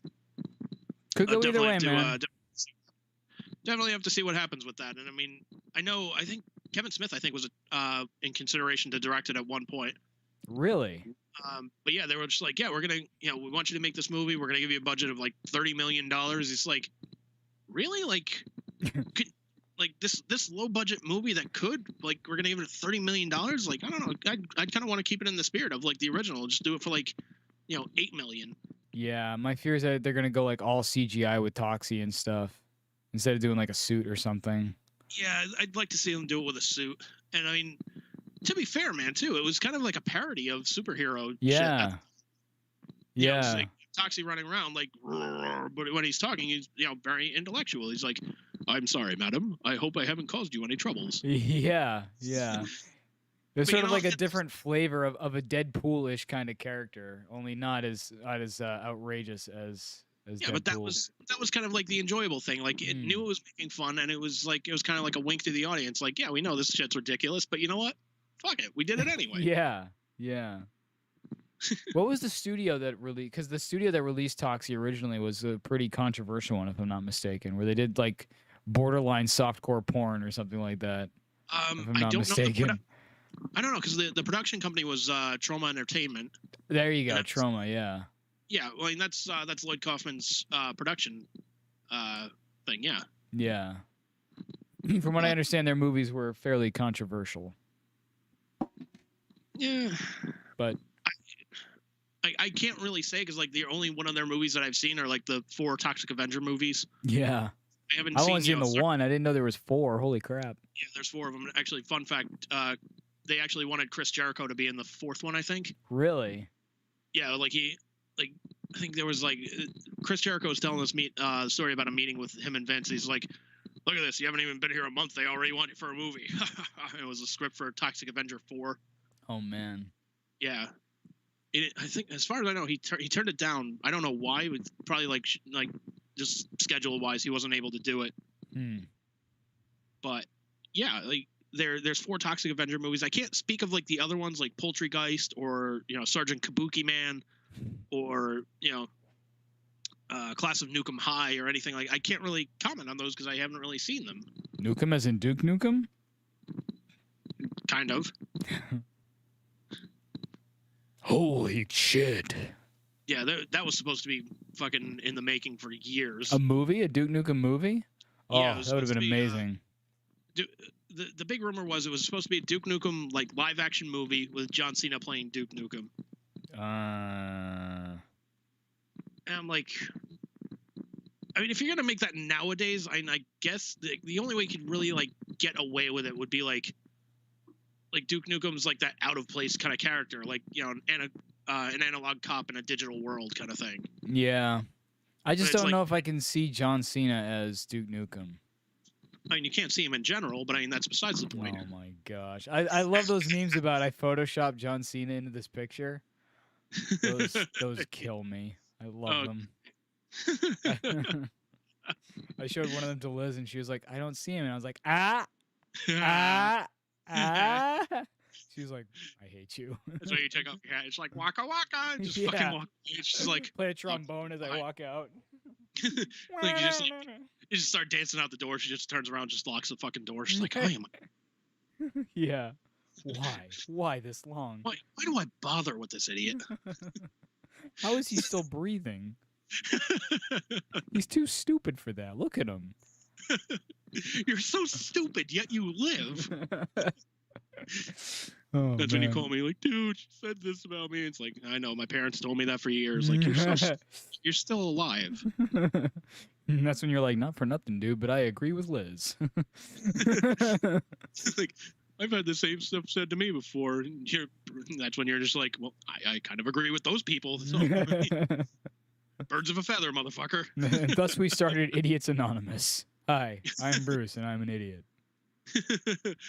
could go either way, man. Definitely have to see what happens with that. And I think Kevin Smith, was in consideration to direct it at one point. Really? But yeah, they were just like, yeah, we're gonna, we want you to make this movie. We're gonna give you a budget of like $30 million. It's like, really, like this low budget movie that could we're gonna give it $30 million. Like, I don't know. I'd kind of want to keep it in the spirit of like the original. Just do it for like, $8 million. Yeah, my fear is that they're gonna go like all CGI with Toxie and stuff instead of doing like a suit or something. Yeah, I'd like to see them do it with a suit. And to be fair, man, too, it was kind of like a parody of superhero. Yeah. Shit. Yeah. Like Toxie running around like, but when he's talking, he's very intellectual. He's like, "I'm sorry, madam. I hope I haven't caused you any troubles." Yeah. Yeah. There's But sort you of know, like a different flavor of a Deadpool-ish kind of character, only not as outrageous as yeah, Deadpool. but that was kind of like the enjoyable thing. Like it knew it was making fun, and it was kind of like a wink to the audience. Like, yeah, we know this shit's ridiculous, but you know what? Fuck it, we did it anyway. Yeah. What was the studio that released? Because the studio that released Toxie originally was a pretty controversial one, if I'm not mistaken, where they did like borderline softcore porn or something like that. If I'm I not don't mistaken. know. I don't know, because the production company was Trauma Entertainment. There you go, Trauma. Yeah. Yeah, well, and that's Lloyd Kaufman's production thing. Yeah. Yeah. From what I understand, their movies were fairly controversial. Yeah. But I can't really say, because like the only one of their movies that I've seen are like the 4 Toxic Avenger movies. yeah, I haven't I've only seen the certain- one. I didn't know there was 4. Holy crap! Yeah, there's 4 of them. Actually, fun fact, they actually wanted Chris Jericho to be in the 4th one, I think. Really? Yeah, I think there was like Chris Jericho was telling us story about a meeting with him and Vince. He's like, "Look at this! You haven't even been here a month. They already want you for a movie." It was a script for Toxic Avenger 4. Oh man. Yeah. I think, as far as I know, he turned it down. I don't know why. It was probably like just schedule wise, he wasn't able to do it. But yeah, like there's 4 Toxic Avenger movies. I can't speak of like the other ones, like Poultrygeist or Sergeant Kabuki Man, or Class of Nukem High or anything like. I can't really comment on those because I haven't really seen them. Nukem as in Duke Nukem? Kind of. Holy shit! Yeah, that was supposed to be fucking in the making for years. A movie? A Duke Nukem movie? Oh, Yeah, it was that would have supposed been to be, amazing. The big rumor was it was supposed to be a Duke Nukem like live action movie with John Cena playing Duke Nukem. And I'm like, I mean, if you're gonna make that nowadays, I guess the only way you could really like get away with it would be like Duke Nukem's like that out of place kind of character, like an analog cop in a digital world kind of thing. Yeah, I just But it's don't know if I can see John Cena as Duke Nukem. I mean, you can't see him in general, but I mean that's besides the point. Oh my gosh, I love those memes about I photoshopped John Cena into this picture. Those kill me. I love them. I showed one of them to Liz, and she was like, "I don't see him," and I was like, "Ah." She was like, "I hate you." That's why you take off your hat. It's like waka waka. And just fucking walk. It's just like play a trombone as I walk out. like you just start dancing out the door. She just turns around, just locks the fucking door. She's like, "I am." Yeah. Why this long? Why do I bother with this idiot? How is he still breathing? He's too stupid for that. Look at him. You're so stupid, yet you live. Oh, That's when you call me like, "Dude, she said this about me." It's like, I know, my parents told me that for years. Like, you're still alive. And that's when you're like, "Not for nothing, dude, but I agree with Liz." Like, I've had the same stuff said to me before. And that's when you're just like, well, I kind of agree with those people. So, birds of a feather, motherfucker. Thus we started Idiots Anonymous. Hi, I'm Bruce, and I'm an idiot.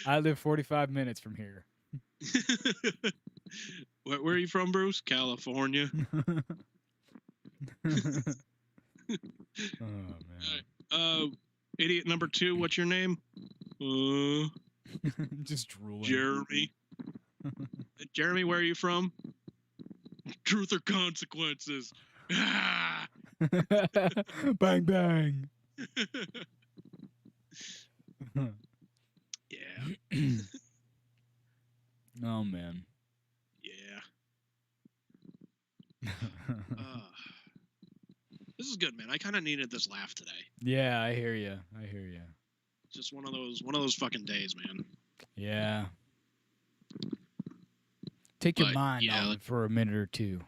I live 45 minutes from here. Where are you from, Bruce? California. Oh man. Idiot number 2. What's your name? Just drooling. Jeremy. Jeremy, where are you from? Truth or consequences? Bang bang. Yeah. Oh man. Yeah. This is good, man. I kind of needed this laugh today. Yeah, I hear you. Just one of those fucking days, man. Yeah. Take your mind off it for a minute or two.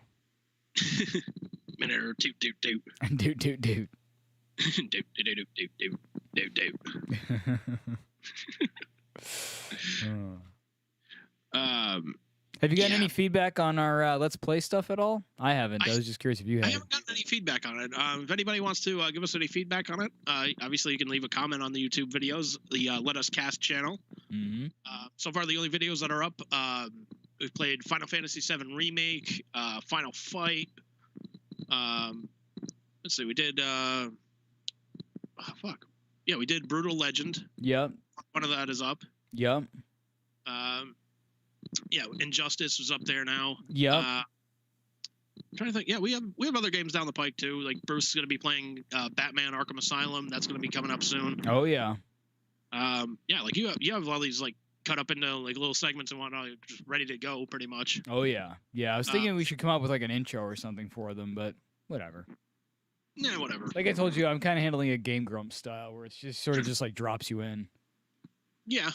Minute or two, doot. Doot. Doot, doot, doot, doot, doot, doot. Have you gotten Yeah. any feedback on our Let's Play stuff at all? I haven't. I was just curious if you I had. haven't gotten any feedback on it. If anybody wants to give us any feedback on it, obviously you can leave a comment on the YouTube videos, the Let Us Cast channel. Mm-hmm. So far, the only videos that are up, we've played Final Fantasy VII Remake, Final Fight. Let's see, we did. Yeah, we did Brutal Legend. Yep. One of that is up. Yep. Yeah, Injustice is up there now. Yep. I'm trying to think. Yeah, we have other games down the pike too. Like Bruce is going to be playing Batman: Arkham Asylum. That's going to be coming up soon. Oh yeah. Yeah, like you have all these like cut up into like little segments and whatnot, just ready to go pretty much. Oh yeah. Yeah. I was thinking we should come up with like an intro or something for them, but whatever. Yeah, whatever. Like I told you, I'm kind of handling a Game Grumps style where it's just sort of just like drops you in. Yeah.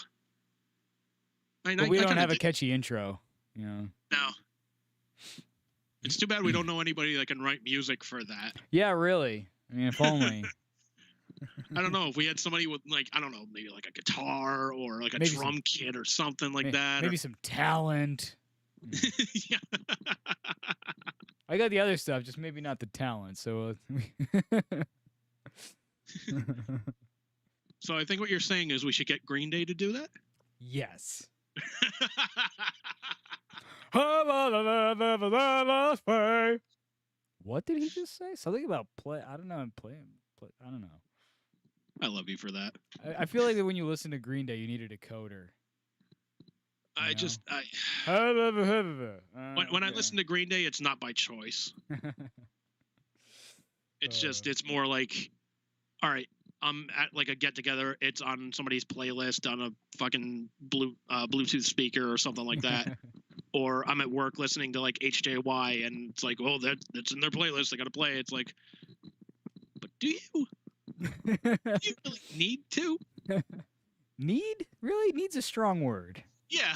But we don't have a catchy intro, you know. No. It's too bad we don't know anybody that can write music for that. Yeah, really. I mean, if only. I don't know if we had somebody with like, I don't know, maybe like a guitar or like a Maybe drum kit or something like that. Maybe some talent. Yeah. I got the other stuff, just maybe not the talent. So. So I think what you're saying is we should get Green Day to do that? Yes. What did he just say? Something about play. I don't know. I don't know. I love you for that. I feel like that when you listen to Green Day, you need a decoder. When I listen to Green Day, it's not by choice. It's just, it's more like, all right, I'm at like a get together. It's on somebody's playlist on a fucking Bluetooth speaker or something like that. Or I'm at work listening to like HJY and it's like, oh, that's in their playlist. I got to play. It's like, but do you? Do you really need to? Need? Really? Need's a strong word. Yeah.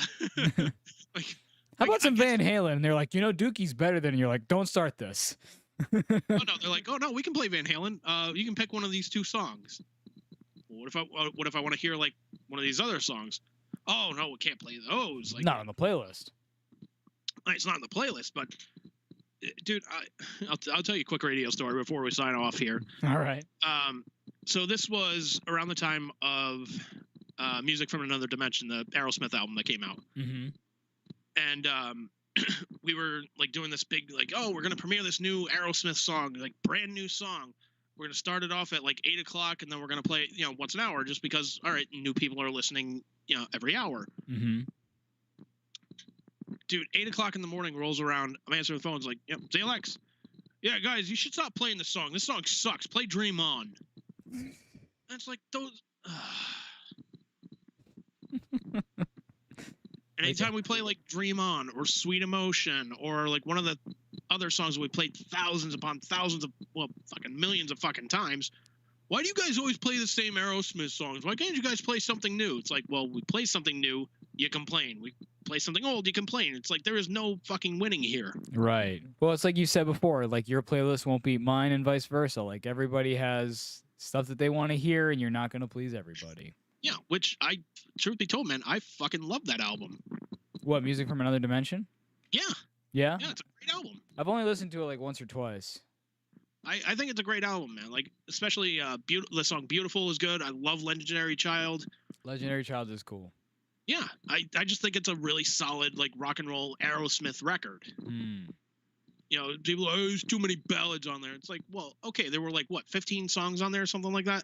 How about some Van Halen? And they're like, you know, Dookie's better than. And you're like, don't start this. Oh no, they're like, oh no, we can play Van Halen. You can pick one of these two songs. What if I want to hear like one of these other songs? Oh no, we can't play those. Like, not on the playlist. It's not on the playlist, but dude, I'll tell you a quick radio story before we sign off here. All right. So this was around the time of Music from Another Dimension, the Aerosmith album that came out. Mm-hmm. And we were like doing this big, like, oh, we're gonna premiere this new Aerosmith song, like brand new song. We're gonna start it off at like 8 o'clock, and then we're gonna play it, once an hour, just because, all right, new people are listening, every hour. Mm-hmm. Dude, 8 o'clock in the morning rolls around. I'm answering the phone. It's like, yep, say Alex. Yeah, guys, you should stop playing this song. This song sucks. Play Dream On. And it's like those. And anytime we play like Dream On or Sweet Emotion or like one of the other songs that we played thousands upon thousands of, well, fucking millions of fucking times, why do you guys always play the same Aerosmith songs? Why can't you guys play something new? It's like, well, we play something new, you complain. We play something old, you complain. It's like there is no fucking winning here. Right. Well, it's like you said before, like your playlist won't beat mine and vice versa. Like everybody has stuff that they want to hear and you're not going to please everybody. Yeah, which truth be told, man, I fucking love that album. What, Music from Another Dimension? Yeah. Yeah? Yeah, it's a great album. I've only listened to it like once or twice. I think it's a great album, man. Like, especially the song Beautiful is good. I love Legendary Child. Legendary Child is cool. Yeah, I just think it's a really solid, like, rock and roll Aerosmith record. Mm. People are like, oh, there's too many ballads on there. It's like, well, okay, there were like, what, 15 songs on there or something like that?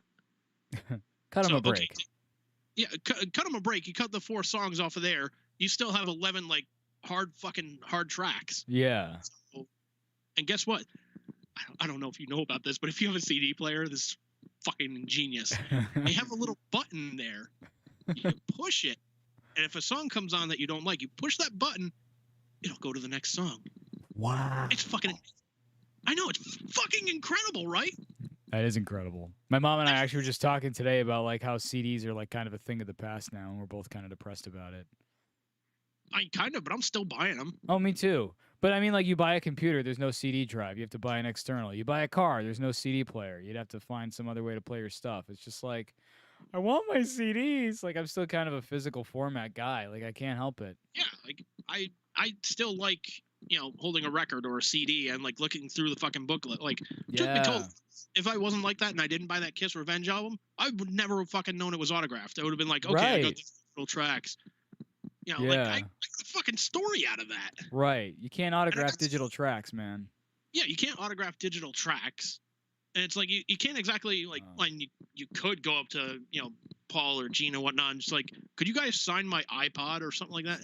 Cut them a break. Okay, yeah, cut them a break. You cut the 4 songs off of there. You still have 11, like, hard tracks. Yeah. And guess what? I don't know if you know about this, but if you have a CD player, this is fucking ingenious. They have a little button there. You push it, and if a song comes on that you don't like, you push that button, it'll go to the next song. Wow. It's fucking... I know, it's fucking incredible, right? That is incredible. My mom and I actually were just talking today about like how CDs are like kind of a thing of the past now, and we're both kind of depressed about it. But I'm still buying them. Oh, me too. But I mean, like, you buy a computer, there's no CD drive. You have to buy an external. You buy a car, there's no CD player. You'd have to find some other way to play your stuff. It's just like, I want my CDs. Like, I'm still kind of a physical format guy. Like, I can't help it. Yeah, like I still like, holding a record or a CD and like looking through the fucking booklet. Like, truth be told, if I wasn't like that and I didn't buy that Kiss Revenge album, I would never have fucking known it was autographed. I would have been like, okay, I got these digital tracks. Like I got a fucking story out of that. Right. You can't autograph digital tracks, man. Yeah, you can't autograph digital tracks. And it's like you can't exactly like when you could go up to, Paul or Gene and whatnot and just like, could you guys sign my iPod or something like that?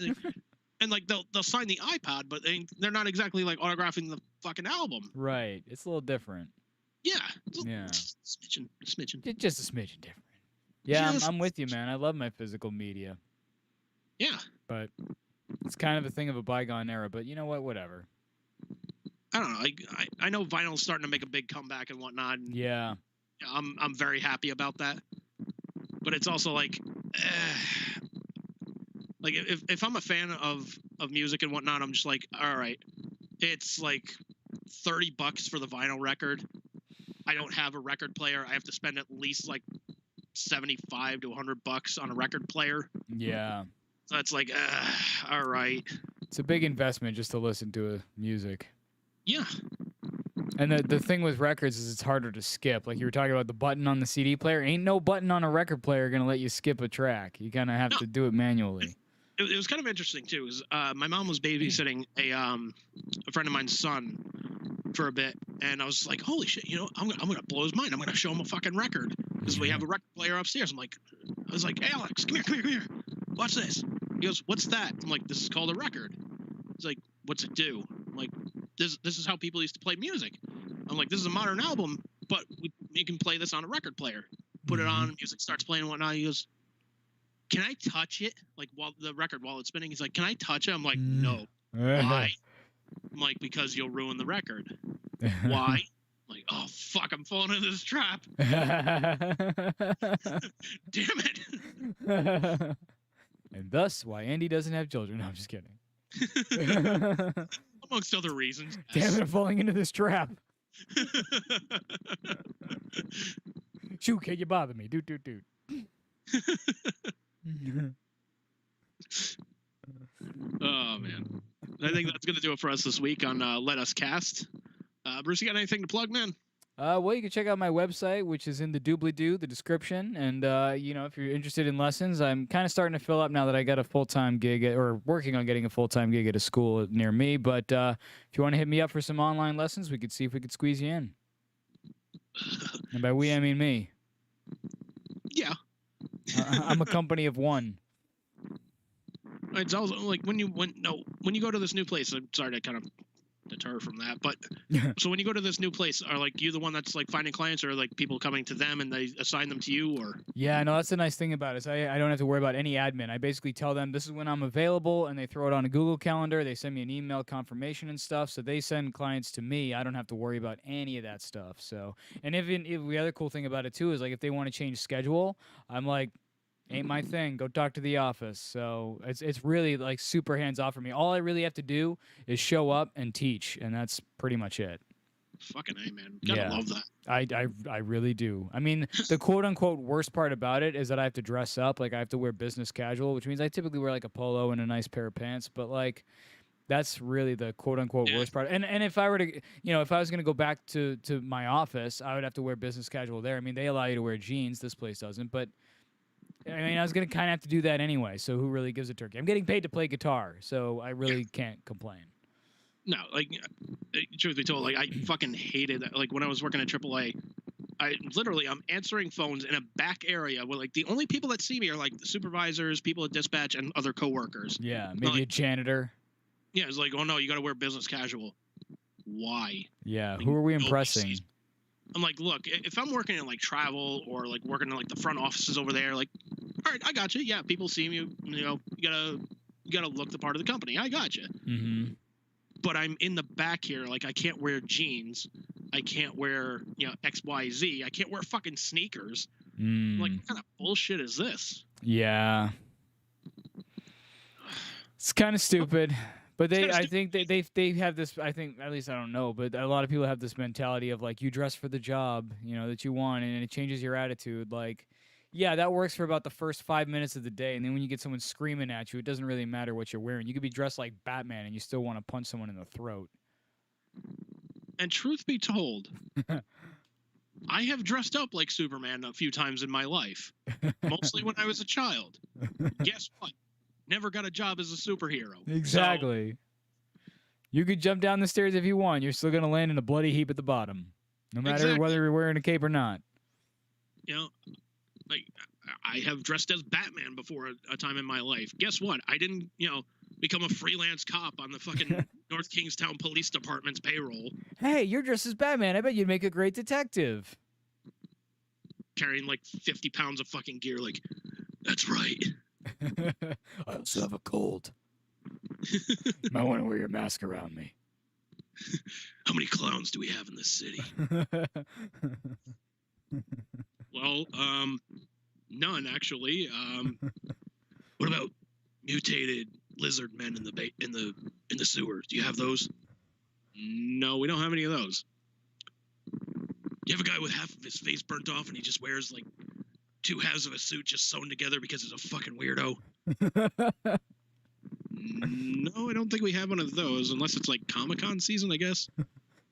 And like they'll sign the iPod, but they're not exactly like autographing the fucking album. Right. It's a little different. Yeah. Yeah. Smidgen. Just a smidgen different. Yeah, I'm with you, man. I love my physical media. Yeah. But it's kind of a thing of a bygone era. But you know what? Whatever. I don't know. I know vinyl's starting to make a big comeback and whatnot. And yeah. I'm very happy about that. But it's also like if I'm a fan of music and whatnot, I'm just like, all right, it's like $30 for the vinyl record. I don't have a record player. I have to spend at least like $75 to $100 on a record player. Yeah. So it's like, all right. It's a big investment just to listen to music. Yeah. And the thing with records is it's harder to skip. Like you were talking about the button on the CD player. Ain't no button on a record player going to let you skip a track. You kind of have to do it manually. It was kind of interesting, too. Is my mom was babysitting a friend of mine's son for a bit. And I was like, holy shit, I'm gonna blow his mind. I'm going to show him a fucking record. Because we have a record player upstairs. I was like, hey, Alex, come here. Watch this. He goes, what's that? I'm like, this is called a record. He's like, what's it do? I'm like, this is how people used to play music. I'm like, this is a modern album, but you can play this on a record player. Put it on, music starts playing and whatnot. He goes, can I touch it? Like, while it's spinning, he's like, can I touch it? I'm like, no. Why? I'm like, because you'll ruin the record. Why? I'm like, oh, fuck, I'm falling into this trap. Damn it. And thus, why Andy doesn't have children. No, I'm just kidding. Amongst other reasons. Damn it, I'm falling into this trap. Shoot, can you bother me? Dude. Oh, man. I think that's going to do it for us this week on Let Us Cast. Bruce, you got anything to plug, man? Well, you can check out my website, which is in the doobly-doo, the description. And, if you're interested in lessons, I'm kind of starting to fill up now that I got a full-time gig or working on getting a full-time gig at a school near me. But if you want to hit me up for some online lessons, we could see if we could squeeze you in. And by we, I mean me. Yeah. I'm a company of one. It's also like when you go to this new place, I'm sorry to kind of deter from that, but so when you go to this new place, are like you the one that's like finding clients, or like people coming to them and they assign them to you? Or yeah, no, that's the nice thing about it. I don't have to worry about any admin. I basically tell them this is when I'm available, and they throw it on a Google Calendar. They send me an email confirmation and stuff, so they send clients to me. I don't have to worry about any of that stuff. So, and if the other cool thing about it too is like if they want to change schedule, I'm like, ain't my thing. Go talk to the office. So it's really like super hands off for me. All I really have to do is show up and teach, and that's pretty much it. Fucking A, man. Gotta love that. I really do. I mean, the quote unquote worst part about it is that I have to dress up. Like I have to wear business casual, which means I typically wear like a polo and a nice pair of pants. But like that's really the quote unquote worst part. And if I were to, if I was going to go back to my office, I would have to wear business casual there. I mean, they allow you to wear jeans. This place doesn't, but I mean, I was going to kind of have to do that anyway, so who really gives a turkey? I'm getting paid to play guitar, so I really can't complain. No, like, truth be told, like, I fucking hated that. Like, when I was working at AAA, I'm answering phones in a back area where, like, the only people that see me are, like, the supervisors, people at dispatch, and other coworkers. Yeah, maybe a janitor. Yeah, it's like, oh, no, you got to wear business casual. Why? Yeah, like, who are we impressing? I'm like, look, if I'm working in like travel or like working in like the front offices over there, like, all right, I got you. Yeah, people see me. You gotta look the part of the company. I got you. Mm-hmm. But I'm in the back here. Like, I can't wear jeans. I can't wear XYZ. I can't wear fucking sneakers. Like, what kind of bullshit is this? Yeah, it's kind of stupid. But I think they have this. I think, at least I don't know, but a lot of people have this mentality of like you dress for the job, that you want, and it changes your attitude. Like, Yeah, that works for about the first 5 minutes of the day, and then when you get someone screaming at you, it doesn't really matter what you're wearing. You could be dressed like Batman, and you still want to punch someone in the throat. And truth be told, I have dressed up like Superman a few times in my life, mostly when I was a child. Guess what? Never got a job as a superhero. Exactly. You could jump down the stairs if you want. You're still going to land in a bloody heap at the bottom, no matter whether you're wearing a cape or not. You know, like, I have dressed as Batman before a time in my life. Guess what? I didn't, become a freelance cop on the fucking North Kingstown Police Department's payroll. Hey, you're dressed as Batman. I bet you'd make a great detective. Carrying like 50 pounds of fucking gear. Like, that's right. I also have a cold. Might want to wear your mask around me. How many clowns do we have in this city? Well, none actually. What about mutated lizard men in the sewer? Do you have those? No, we don't have any of those. Do you have a guy with half of his face burnt off and he just wears like 2 halves of a suit just sewn together because he's a fucking weirdo? No, I don't think we have one of those unless it's like Comic-Con season, I guess.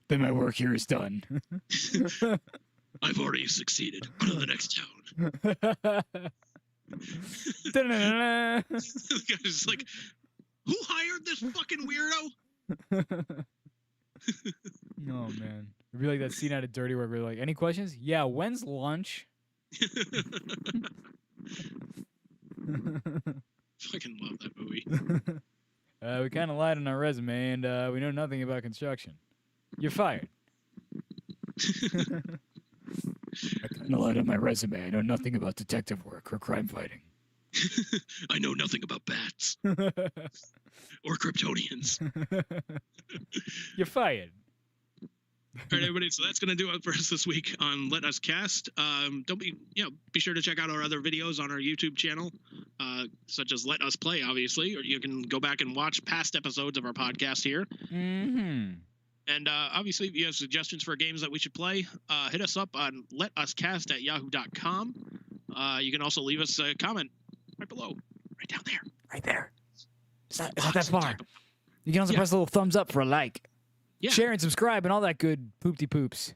Then my work here is done. I've already succeeded. On to the next town. The guy's like, who hired this fucking weirdo? Oh, man. It'd be like that scene out of Dirty where we're like, any questions? Yeah, when's lunch? Fucking love that movie. We kind of lied on our resume, and we know nothing about construction. You're fired. I kind of lied on my resume. I know nothing about detective work or crime fighting. I know nothing about bats. Or Kryptonians. You're fired. All right, everybody. So that's going to do it for us this week on Let Us Cast. Don't be sure to check out our other videos on our YouTube channel, such as Let Us Play, obviously, or you can go back and watch past episodes of our podcast here. Mm-hmm. And obviously, if you have suggestions for games that we should play, hit us up on letuscast@yahoo.com. You can also leave us a comment right below, right down there. Right there. It's not that far. You can also press a little thumbs up for a like. Yeah. Share and subscribe and all that good poopty-poops.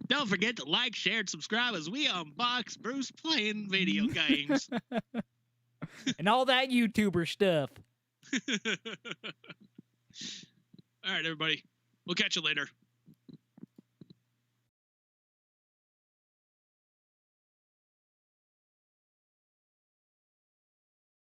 Don't forget to like, share, and subscribe as we unbox Bruce playing video games. And all that YouTuber stuff. All right, everybody. We'll catch you later.